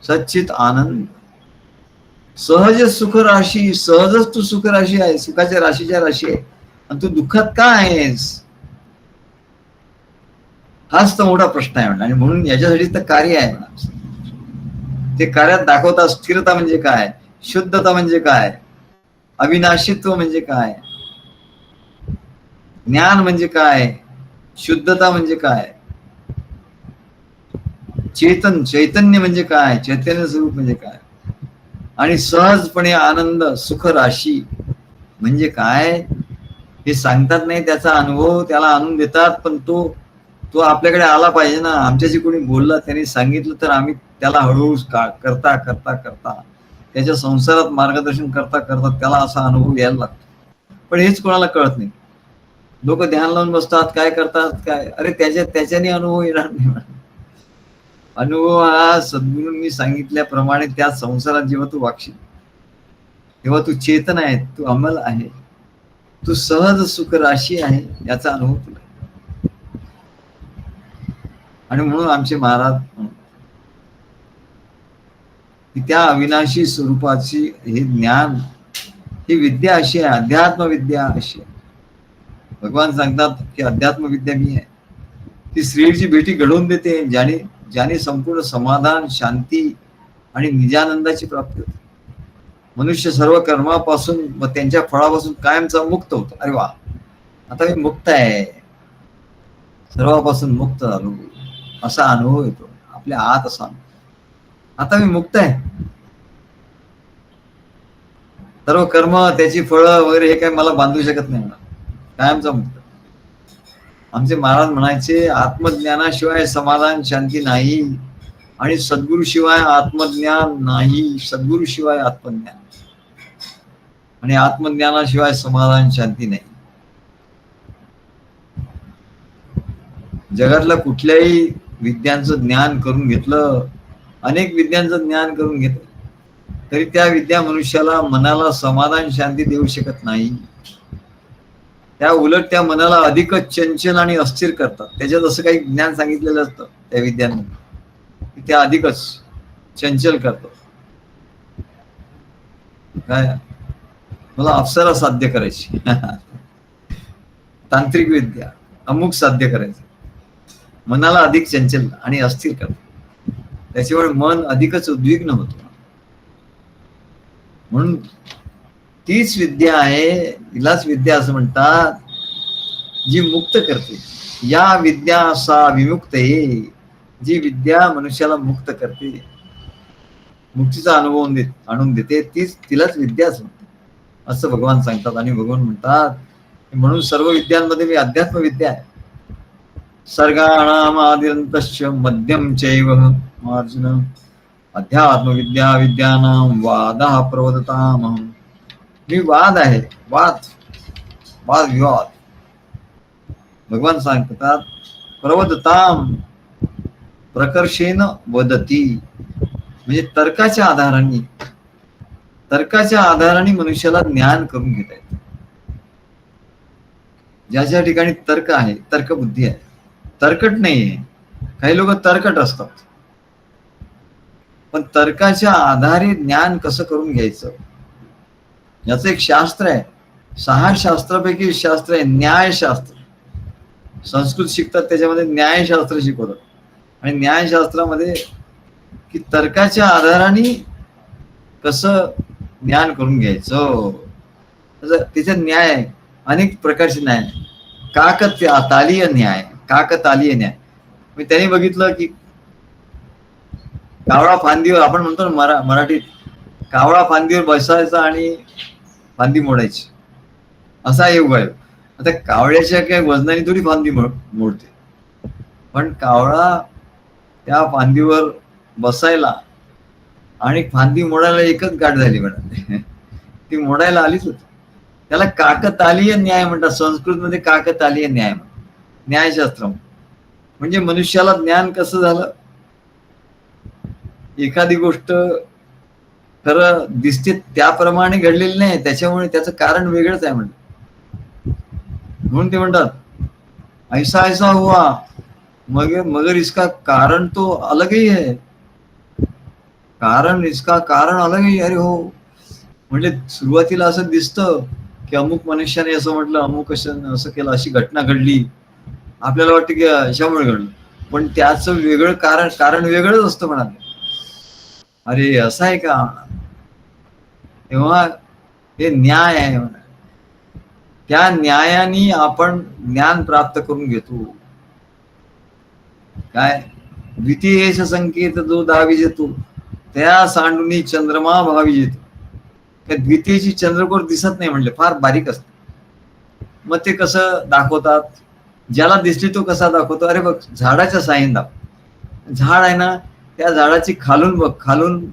सच्चित आनंद, सहज सुख राशी, सहजच तू सुख राशी आहे, सुखाच्या राशीच्या राशी आहे. आणि तू दुःखात का आहेस? हाच तर मोठा प्रश्न आहे म्हणा. आणि म्हणून याच्यासाठी तर कार्य आहे म्हणा. ते कार्यात दाखवता स्थिरता म्हणजे काय, शुद्धता म्हणजे काय, अविनाशित्व म्हणजे काय, ज्ञान म्हणजे काय, शुद्धता म्हणजे काय, चैतन्य म्हणजे काय, चैतन्य स्वरूप म्हणजे काय, आणि सहजपणे आनंद सुख राशी म्हणजे काय हे सांगतात नाही. त्याचा अनुभव त्याला आणून देतात. पण तो आपल्याकडे आला पाहिजे ना. आमच्याशी कोणी बोलला, त्यांनी सांगितलं तर आम्ही त्याला हळूहळू करता करता करता त्याच्या संसारात मार्गदर्शन करता करता त्याला असा अनुभव यायला लागतो. पण हेच कोणाला कळत नाही. लोक ध्यान लावून बसतात, काय करतात काय, अरे त्याच्याने अनुभव येणार नाही. अनुभव हा सद्गुरूंनी सांगितल्याप्रमाणे त्या संसारात जेव्हा तू वागशील तेव्हा तू चेतन आहे, तू अमल आहे, तू सहज सुख राशी आहे, याचा अनुभव तुला. आणि म्हणून आमचे महाराज त्या अविनाशी स्वरूपाची हे ज्ञान, ही विद्या अशी आहे, अध्यात्म विद्या अशी आहे. भगवान सांगतात की अध्यात्म विद्या मी आहे. ती श्रीची भेटी घडवून देते, ज्याने संपूर्ण समाधान, शांती आणि निजानंदाची प्राप्ती होते. मनुष्य सर्व कर्मापासून व त्यांच्या फळापासून कायमचा मुक्त होतो. अरे वा, आता मी मुक्त आहे, सर्वापासून मुक्त झालो असा अनुभव येतो आपल्या आत. असा आता मी मुक्त आहे. सर्व कर्म, त्याची फळं वगैरे हे काय मला बांधू शकत नाही, कायमचा मुक्त. आमचे महाराज म्हणायचे, आत्मज्ञानाशिवाय समाधान शांती नाही, आणि सद्गुरु शिवाय आत्मज्ञान नाही, सद्गुरु शिवाय आत्मज्ञान, आणि आत्मज्ञानाशिवाय समाधान शांती नाही. जगातल्या कुठल्याही विद्यांचं ज्ञान करून घेतलं, अनेक विद्यांचं ज्ञान करून घेतलं, तरी त्या विद्या मनुष्याला, मनाला समाधान शांती देऊ शकत नाही. त्या उलट त्या मनाला अधिकच चंचल आणि अस्थिर करतात. त्याच्यात असं काही ज्ञान सांगितलेलं असतं त्या विद्यांमध्ये, त्या अधिकच चंचल करतात. काय, मला अप्सरा साध्य करायची, तांत्रिक विद्या अमुक साध्य करायचं, मनाला अधिक चंचल आणि अस्थिर करतात. त्याच्यामुळे मन अधिकच उद्विग्न होतं. म्हणून तीच विद्या आहे, तिलाच विद्या असं म्हणतात, जी मुक्त करते. या विद्या असा विमुक्त आहे, जी विद्या मनुष्याला मुक्त करते, मुक्तीचा अनुभव आणून देते, तिलाच विद्या असं म्हणतात, असं भगवान सांगतात. आणि भगवान म्हणतात, म्हणून सर्व विद्यांमध्ये मी अध्यात्म विद्या आहे. सर्गाणाम आदिरंतश्च मध्यम चैव अर्जुन अध्यात्म विद्या विद्यानां वादः प्रवदतामहं. मी वाद आहे, वाद विवाद. भगवान सांगतात, प्रवदताम प्रकर्षेन वदती, म्हणजे तर्काच्या आधाराने मनुष्याला ज्ञान करून घेता येतं. ज्याच्या ठिकाणी तर्क आहे, तर्कबुद्धी आहे, तर्कट नाहीये. काही लोक तर्कट असतात, पण तर्काच्या आधारे ज्ञान कसं करून घ्यायचं याचं एक शास्त्र आहे. 6 शास्त्रापैकी शास्त्र आहे न्यायशास्त्र. संस्कृत शिकतात त्याच्यामध्ये न्यायशास्त्र शिकवतात. आणि न्यायशास्त्रामध्ये की तर्काच्या आधाराने कसं ज्ञान करून घ्यायचं, त्याच्यात न्याय आहे, अनेक प्रकारचे न्याय. काकतालीय न्याय. मी त्यांनी बघितलं की कावळा फांदीवर, आपण म्हणतो ना मराठीत, कावळा फांदीवर बसायचा आणि फांदी मोडायची, असा योग आहे. आता कावळ्याच्या काय वजनाने थोडी फांदी मोडते, पण कावळा त्या फांदीवर बसायला आणि फांदी मोडायला एकच गाठ झाली म्हणा. ती मोडायला आलीच होती. त्याला काकतालीय न्याय म्हणतात. संस्कृतमध्ये काकतालीय न्याय म्हणतात, न्यायशास्त्र. म्हणजे मनुष्याला ज्ञान कसं झालं, एखादी गोष्ट खरं दिसते त्याप्रमाणे घडलेली नाही, त्याच्यामुळे त्याचं कारण वेगळंच आहे म्हणतात. म्हणून ते म्हणतात ऐसा ऐसा हुआ मगर इसका कारण तो अलग ही है, कारण इसका कारण अलग ही. अरे हो, म्हणजे सुरुवातीला असं दिसतं की अमुक मनुष्याने असं म्हटलं, अमुक असं केलं, अशी घटना घडली, आपल्याला वाटतं की अशामुळे घडलं, पण त्याचं वेगळं कारण वेगळंच असतं म्हणाले. अरे असं आहे का, तेव्हा हे न्याय आहे म्हणा. त्या न्यायाने आपण ज्ञान प्राप्त करून घेतो. काय द्वितीयेश संकेत जो दावी जेतो त्या सांडुनी चंद्रमा भावी जेतो. त्या द्वितीयेची चंद्रकोर दिसत नाही म्हणले, फार बारीक असते. मग ते कसं दाखवतात, ज्याला दिसली तो कसा दाखवतो, अरे बघ झाडाच्या साह्याने दाखव. झाड आहे ना, त्या झाडाची खालून बघ, खालून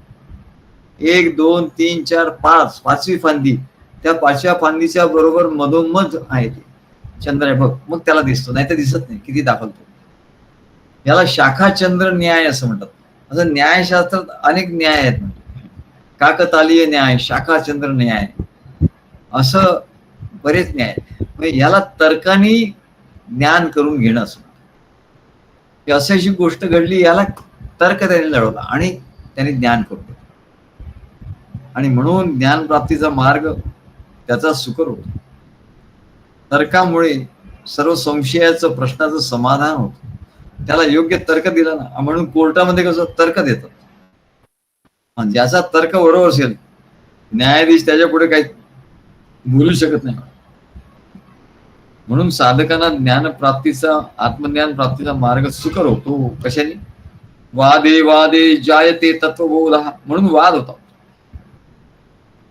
1 2 3 4 5 पाचवी फांदी, त्या पाचव्या फांदीच्या बरोबर मधोमध आहे ते चंद्र आहे बघ, मग त्याला दिसतो, नाही तर दिसत नाही, किती दाखवतो. याला शाखा चंद्र न्याय असं म्हणतात. असं न्यायशास्त्रात अनेक न्याय आहेत, काकतालीय न्याय, शाखा चंद्र न्याय, असं बरेच न्याय. म्हणजे याला तर्काने ज्ञान करून घेणं असं. अशी अशी गोष्ट घडली, याला तर्क त्याने लढवला आणि त्याने ज्ञान करून घेतलं. आणि म्हणून ज्ञान प्राप्तीचा मार्ग त्याचा सुकर होतो. तर्कामुळे सर्व संशयाचं, प्रश्नाचं समाधान होतं. त्याला योग्य तर्क दिला ना, म्हणून कोर्टामध्ये कसं तर्क देतात, ज्याचा तर्क बरोबर असेल न्यायाधीश त्याच्या पुढे काही बोलू शकत नाही. म्हणून साधकांना ज्ञानप्राप्तीचा, आत्मज्ञान प्राप्तीचा मार्ग सुकर होतो. कशाने? वादे वादे जायते तत्वबोध. म्हणून वाद होता.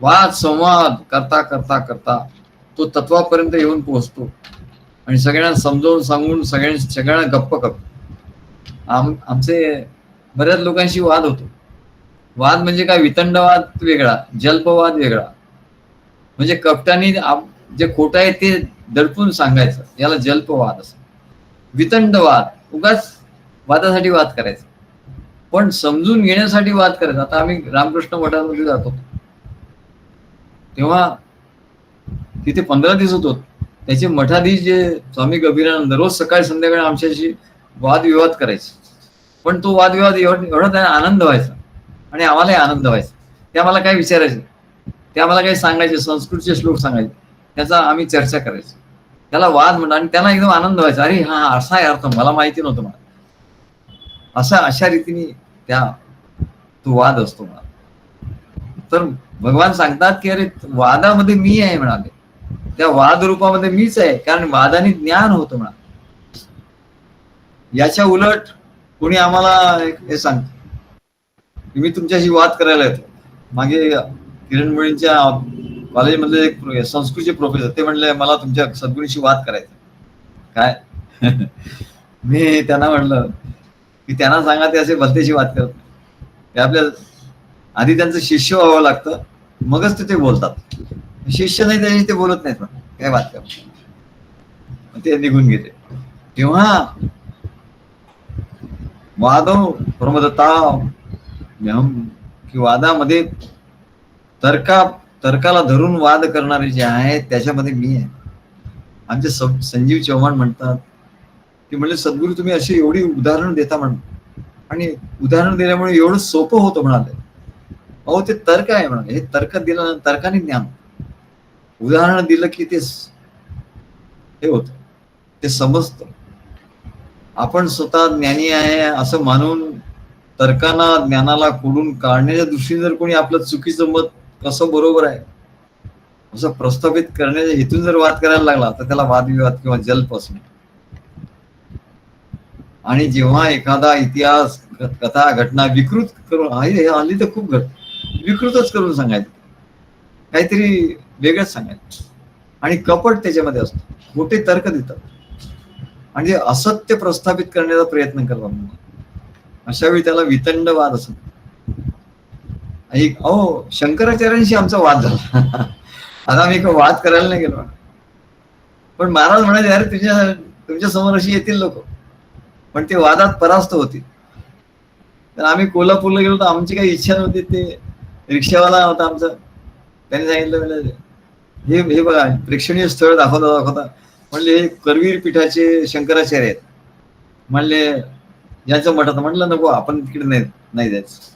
वाद संवाद करता करता करता तो तत्वापर्यंत येऊन पोहोचतो आणि सगळ्यांना समजावून सांगून सगळ्यांना गप्प करतो. आमचे बऱ्याच लोकांशी वाद होतो. वाद म्हणजे काय? वितंडवाद वेगळा, जल्पवाद वेगळा. म्हणजे कपटाने जे खोटं आहे ते दडपून सांगायचं, याला जल्पवाद असं. वितंडवाद उगाच वादासाठी वाद करायचा, पण समजून घेण्यासाठी वाद करायचा. आता आम्ही रामकृष्ण मठामध्ये जातो, तेव्हा तिथे 15 दिवस होतो. त्याचे मठाधीश जे स्वामी गंभीरानंद रोज सकाळी संध्याकाळी आमच्याशी वादविवाद करायचे. पण तो वादविवाद एवढा त्यांना आनंद व्हायचा आणि आम्हालाही आनंद व्हायचा. ते आम्हाला काय विचारायचे, ते आम्हाला काही सांगायचे, संस्कृतचे श्लोक सांगायचे, त्याचा आम्ही चर्चा करायचो. त्याला वाद म्हणतात आणि त्यांना एकदम आनंद व्हायचा. अरे हा असा आहे अर्थ, मला माहिती नव्हतं मला. अशा रीतीने तो वाद असतो मला. तर भगवान सांगतात की अरे वादामध्ये मी आहे म्हणाले, त्या वाद रूपामध्ये मीच आहे, कारण वादाने ज्ञान होतं म्हणा. याच्या उलट कोणी आम्हाला हे सांगतो, मी तुमच्याशी वाद करायला येतो. मागे किरण मुळींच्या कॉलेजमधले एक संस्कृतचे प्रोफेसर, ते म्हणले मला तुमच्या सद्गुरूंशी वाद करायचा. काय मी त्यांना म्हणलं की त्यांना सांगा ते असे भलतेशी वाद करत, ते आपल्या आधी त्यांचं शिष्य व्हावं लागतं, मगच ते बोलतात. शिष्य नाही त्याच्याशी ते बोलत नाहीत, काय वाद करत, ते निघून गेले. तेव्हा वादो प्रमदता की वादामध्ये तर्काला धरून वाद करणारे जे आहेत त्याच्यामध्ये मी आहे. आमचे संजीव चव्हाण म्हणतात की म्हणजे सद्गुरू तुम्ही अशी एवढी उदाहरण देता म्हण, आणि उदाहरण दिल्यामुळे एवढं सोपं होतं म्हणाले. अहो ते तर्क आहे म्हणाले, हे तर्क दिलं, तर्काने ज्ञान. उदाहरण दिलं की ते हे होत, ते समजतं. आपण स्वतः ज्ञानी आहे असं मानून तर्कांना ज्ञानाला खोडून काढण्याच्या दृष्टीने जर कोणी आपलं चुकीचं मत कसं बरोबर आहे असं प्रस्थापित करण्याच्या हेतून जर वाद करायला लागला तर त्याला वादविवाद किंवा जल्प असणे. आणि जेव्हा एखादा इतिहास, कथा, घटना विकृत करून हल्ली तर खूप विकृतच करून सांगायचं, काहीतरी वेगळंच सांगायचं, आणि कपट त्याच्यामध्ये असतो, खोटे तर्क देतात म्हणजे असत्य प्रस्थापित करण्याचा प्रयत्न करतात. अशा वेळी त्याला वितंडवाद असतो. अहो शंकराचार्यांशी आमचा वाद झाला. आता आम्ही वाद करायला नाही गेलो, पण महाराज म्हणाले अरे तुमच्या समोर अशी येतील लोक, पण ते वादात परास्त होतील. तर आम्ही कोल्हापूरला गेलो तर आमची काही इच्छा नव्हती. ते रिक्षावाला होता आमचा, त्यांनी सांगितलं हे बघा प्रेक्षणीय स्थळ दाखवता म्हणले हे करवीर पीठाचे शंकराचार्य आहेत. म्हणले यांचं मठात. म्हटलं नको आपण तिकडे नाही जायचं.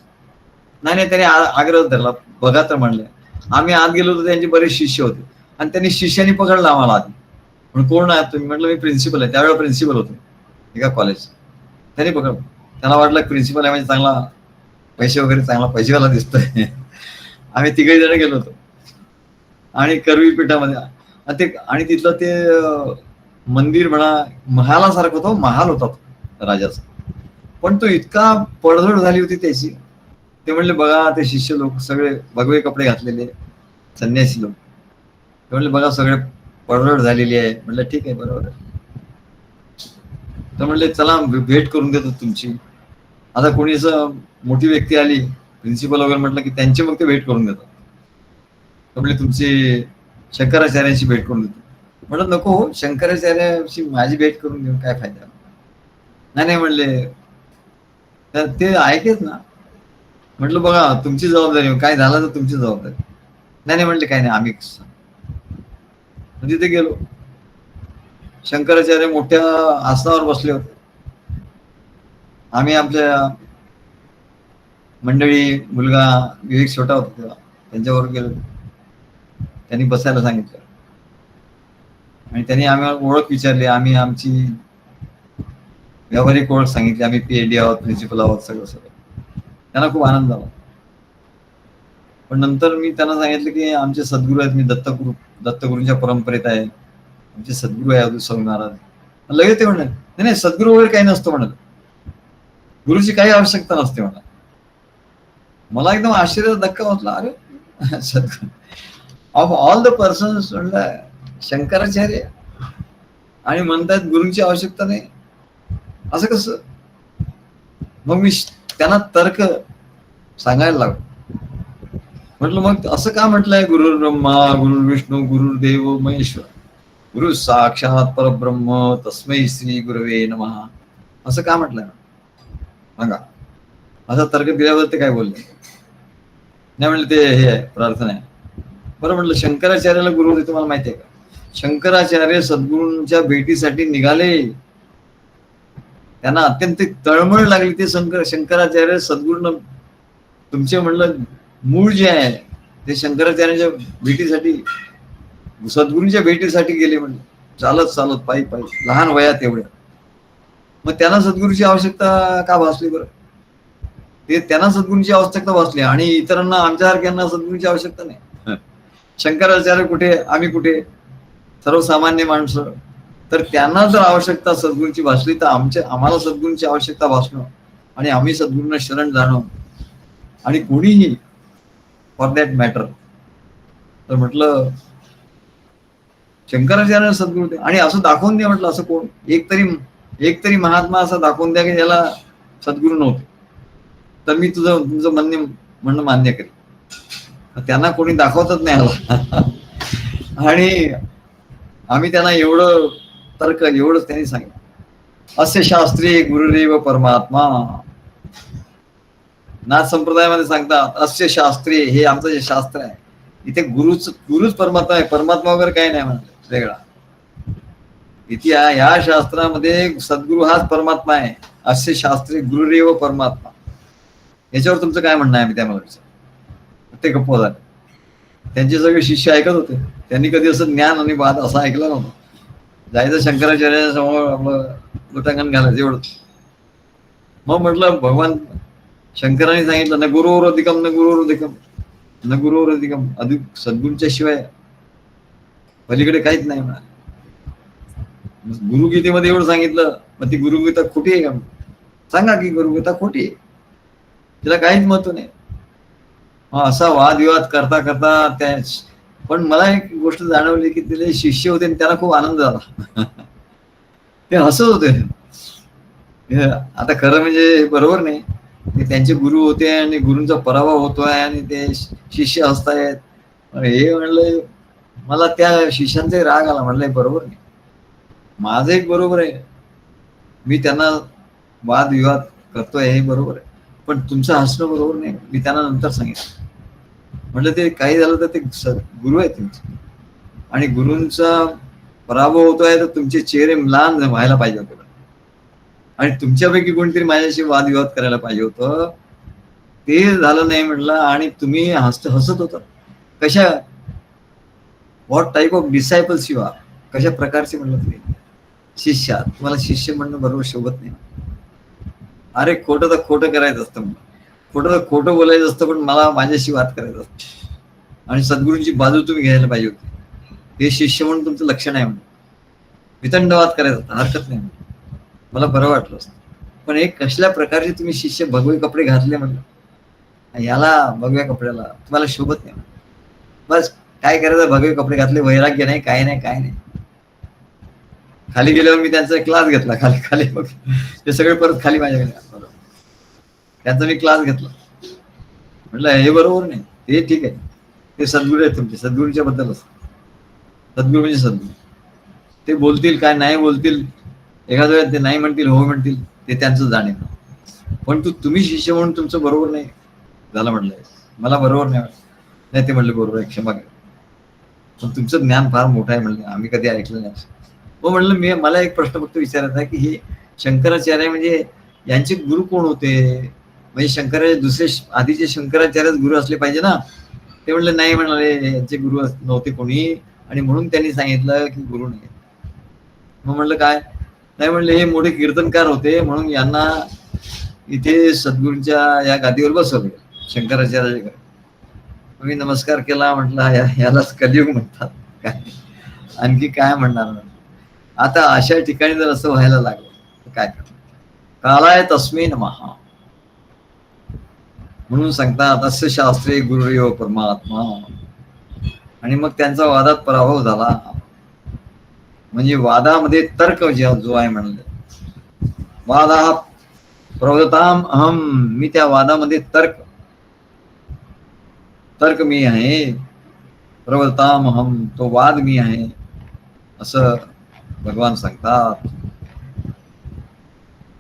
नाही त्याने आग्रह धरला, बघा तर म्हणले. आम्ही आत गेलो तर त्यांचे बरेच शिष्य होते आणि त्यांनी शिष्यानी पकडलं आम्हाला आधी. म्हणून कोण आहात तुम्ही? म्हटलं मी प्रिन्सिपल आहे. त्यावेळेला प्रिन्सिपल होतो एका कॉलेज. त्यांनी पकडलं. त्यांना वाटलं प्रिन्सिपल आहे म्हणजे चांगला पैसे वगैरे चांगला पैसेवाला दिसतोय. आम्ही तिघही जण गेलो होतो आणि करवी पीठामध्ये आणि तिथलं ते मंदिर म्हणा महालासारखं होतं. महाल होता राजाचा, पण तो इतका पडझड झाली होती त्याची. ते म्हणले बघा ते शिष्य लोक सगळे भगवे कपडे घातलेले संन्यासी लोक. ते म्हणले बघा सगळे पडझड झालेली आहे. म्हटलं ठीक आहे बरोबर आहे. तर म्हणले चला भेट करून देतो तुमची. आता कोणी असं मोठी व्यक्ती आली प्रिन्सिपल वगैरे म्हटलं की त्यांची मग ते भेट करून देतात. तर म्हणले तुमची शंकराचार्यांशी भेट करून देतो. म्हटलं नको हो, शंकराचार्यांशी माझी भेट करून घेऊन काय फायदा. नाही म्हणले तर ते ऐकेच ना. म्हटलं बघा तुमची जबाबदारी, काय झालं तर तुमची जबाबदारी. नाही म्हणले काय नाही आम्ही. तिथे गेलो, शंकराचार्य मोठ्या आसनावर बसले होते. आम्ही आमच्या मंडळी, मुलगा विवेक छोटा होता तेव्हा, त्यांच्यावर गेलो. त्यांनी बसायला सांगितलं आणि त्यांनी आम्हाला ओळख विचारली. आम्ही आमची व्यावहारिक ओळख सांगितली. आम्ही PhD आहोत, प्रिन्सिपल आहोत, सगळं. त्यांना खूप आनंद झाला. पण नंतर मी त्यांना सांगितलं की आमचे सद्गुरू आहेत, मी दत्तगुरूंच्या परंपरेत आहे, आमचे सद्गुरू आहे अवधूत स्वामी महाराज. लगेच ते म्हणत नाही सद्गुरू वगैरे काही नसतं म्हणत, गुरुची काही आवश्यकता नसते म्हणा. मला एकदम आश्चर्याचा धक्का बसला. अरे सद्गुरू ऑफ ऑल द पर्सन्स म्हणलं शंकराचार्य आणि म्हणतात गुरुंची आवश्यकता नाही, असं कसं. मग मी त्यांना तर्क सांगायला लागलो. म्हटलं मग असं का म्हटलंय गुरु ब्रह्मा गुरु विष्णू गुरुदेव महेश्वर गुरु साक्षात परब्रह्म तस्मै श्री गुरवे नमः, असं का म्हटलंय सांगा. असा तर्क दिल्यावर ते काय बोलले नाही. म्हणलं ते हे आहे प्रार्थना आहे. बरं म्हटलं शंकराचार्याला गुरु होते तुम्हाला माहिती आहे का? शंकराचार्य सद्गुरूंच्या भेटीसाठी निघाले. त्यांना अत्यंत तळमळ लागली. ते शंकराचार्य सद्गुरूंना तुमचे म्हणलं मूळ जे आहे ते शंकराचार्यांच्या भेटीसाठी, सद्गुरूंच्या भेटीसाठी गेले. म्हणले चालत पायी लहान वयात एवढ्या. मग त्यांना सद्गुरूची आवश्यकता का भासली बरं? ते त्यांना सद्गुरूंची आवश्यकता भासली आणि इतरांना आमच्यासारख्यांना सद्गुरूंची आवश्यकता नाही. शंकराचार्य कुठे, आम्ही कुठे, सर्वसामान्य माणसं. तर त्यांना जर आवश्यकता सद्गुरूंची भासली तर आम्हाला सद्गुरूंची आवश्यकता भासणं आणि आम्ही सद्गुरूंना शरण जाणं आणि कोणीही फॉर दॅट मॅटर. तर म्हटलं शंकराचार्य सद्गुरू आणि असं दाखवून द्या. म्हटलं असं कोण एक तरी महात्मा असं दाखवून द्या की ज्याला सद्गुरू नव्हते, तर मी तुमचं म्हणणं मान्य करेन. त्यांना कोणी दाखवतच नाही आला. आणि आम्ही त्यांना एवढं तर्क एवढंच त्यांनी सांगितलं. असे शास्त्री गुरुदेव परमात्मा. नाथ संप्रदायामध्ये सांगतात अस्य शास्त्री, हे आमचं जे शास्त्र आहे इथे गुरुच परमात्मा आहे, परमात्मा वगैरे काही नाही म्हणत वेगळा. इथे या शास्त्रामध्ये सद्गुरू हाच परमात्मा आहे. असे शास्त्री गुरुदेव परमात्मा. याच्यावर तुमचं काय म्हणणं आहे? मी त्यामुळे ते गप्प झाले. त्यांचे सगळे शिष्य ऐकत होते. त्यांनी कधी असं ज्ञान आणि वाद असा ऐकला नव्हता. जायचं शंकराचार्य समोर आपलं लोटांगण घालायचं एवढंच. मग म्हटलं भगवान शंकरांनी सांगितलं न गुरुवर अधिकम न गुरुवर अधिकम न गुरुवर अधिकम, अधिक सद्गुरूंच्या शिवाय पलीकडे काहीच नाही म्हणा. गुरुगीतेमध्ये एवढं सांगितलं, मग ती गुरुगीता खोटी आहे का? सांगा की गुरुगीता खोटी आहे, तिला काहीच महत्व नाही. असा वादविवाद करता करता त्या पण मला एक गोष्ट जाणवली की तिथे शिष्य होते आणि त्यांना खूप आनंद झाला. ते हसत होते. आता खरं म्हणजे बरोबर नाही. ते त्यांचे गुरु होते आणि गुरूंचा पराभव होतोय आणि ते शिष्य हसतायत. हे म्हणलं, मला त्या शिष्यांचा राग आला. म्हणलं बरोबर नाही. माझं एक बरोबर आहे, मी त्यांना वादविवाद करतोय हे बरोबर आहे, पण तुमचं हसणं बरोबर नाही. मी त्यांना नंतर सांगितलं. म्हटलं ते काही झालं तर ते गुरु आहेत तुमचे आणि गुरूंचा पराभव होतोय तर तुमचे चेहरे म्लान व्हायला पाहिजे होते आणि तुमच्यापैकी कोणतरी माझ्याशी वादविवाद करायला पाहिजे होतं. ते झालं नाही म्हटलं आणि तुम्ही हसत होता. कशा, what type of disciples you are, कशा प्रकारचे म्हणलं तुम्ही शिष्य, तुम्हाला शिष्य म्हणणं बरोबर शोभत नाही. अरे खोटं तर खोटं करायचं असतं, खोटं तर खोटं बोलायचं असतं, पण मला माझ्याशी वाद करायचा असतं आणि सद्गुरूंची बाजू तुम्ही घ्यायला पाहिजे होती. हे शिष्य म्हणून तुमचं लक्षण आहे म्हणून वितंडवाद करायचा होता, हरकत नाही. मला बरं वाटलं असतं. पण एक कसल्या प्रकारचे तुम्ही शिष्य भगवे कपडे घातले म्हणलं, याला भगव्या कपड्याला तुम्हाला शोभत नाही. बस काय करायचं, भगवे कपडे घातले, वैराग्य नाही, काय नाही, काय नाही. खाली गेल्यावर मी त्यांचा क्लास घेतला. खाली खाली मग ते सगळे परत खाली माझ्याकडे, त्यांचा मी क्लास घेतला. म्हटलं हे बरोबर नाही, हे ठीक आहे, ते सद्गुरू आहेत तुमचे, सद्गुरूंच्या बद्दलच. सद्गुरू म्हणजे सद्गुरू, ते बोलतील काय नाही बोलतील, एखाद्या वेळेस ते नाही म्हणतील हो म्हणतील, ते त्यांचं जाणीव. पण तुम्ही शिष्य म्हणून तुमचं बरोबर नाही झालं म्हटलंय, मला बरोबर नाही वाटलं. नाही ते म्हणले बरोबर आहे, क्षमा करा, पण तुमचं ज्ञान फार मोठं आहे म्हणलं, आम्ही कधी ऐकलं नाही. हो म्हणलं, मला एक प्रश्न फक्त विचारायचा आहे की हे शंकराचार्य म्हणजे यांचे गुरु कोण होते, म्हणजे शंकराचे दुसरे आधीचे शंकराचार्य गुरु असले पाहिजे ना. ते म्हणले नाही, म्हणाले यांचे गुरु नव्हते कोणी आणि म्हणून त्यांनी सांगितलं की गुरु नाही. मग म्हणलं काय, नाही म्हणले हे मोठे कीर्तनकार होते म्हणून यांना इथे सद्गुरूंच्या या गादीवर बसवले शंकराचार्य. मी नमस्कार केला, म्हटलं यालाच कलियुग म्हणतात काय, आणखी काय म्हणणार. आता अशा ठिकाणी जर असं व्हायला लागलं तर काय करणार. कालाय तस्मै नमः म्हणून सांगतात, अस्य शास्त्रे गुरुर्यो परमात्मा. आणि मग त्यांचा वादात पराभव झाला. म्हणजे वादामध्ये तर्क जो आहे म्हणलं, वादा प्रवदताम अहम, मी त्या वादामध्ये तर्क मी आहे, प्रवदताम अहम, तो वाद मी आहे, असं भगवान सांगतात.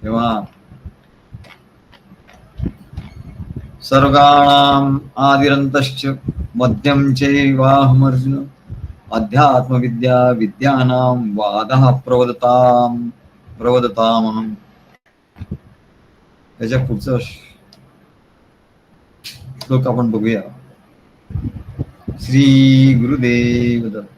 तेव्हा सर्गाणाम आदिरंतश्च मध्यम चैवाहमर्जुन, अध्यात्म विद्या विद्यानां वादः प्रवदतामहम. त्याच्या पुढचं श्लोक आपण बघूया. श्री गुरुदेव दत्त.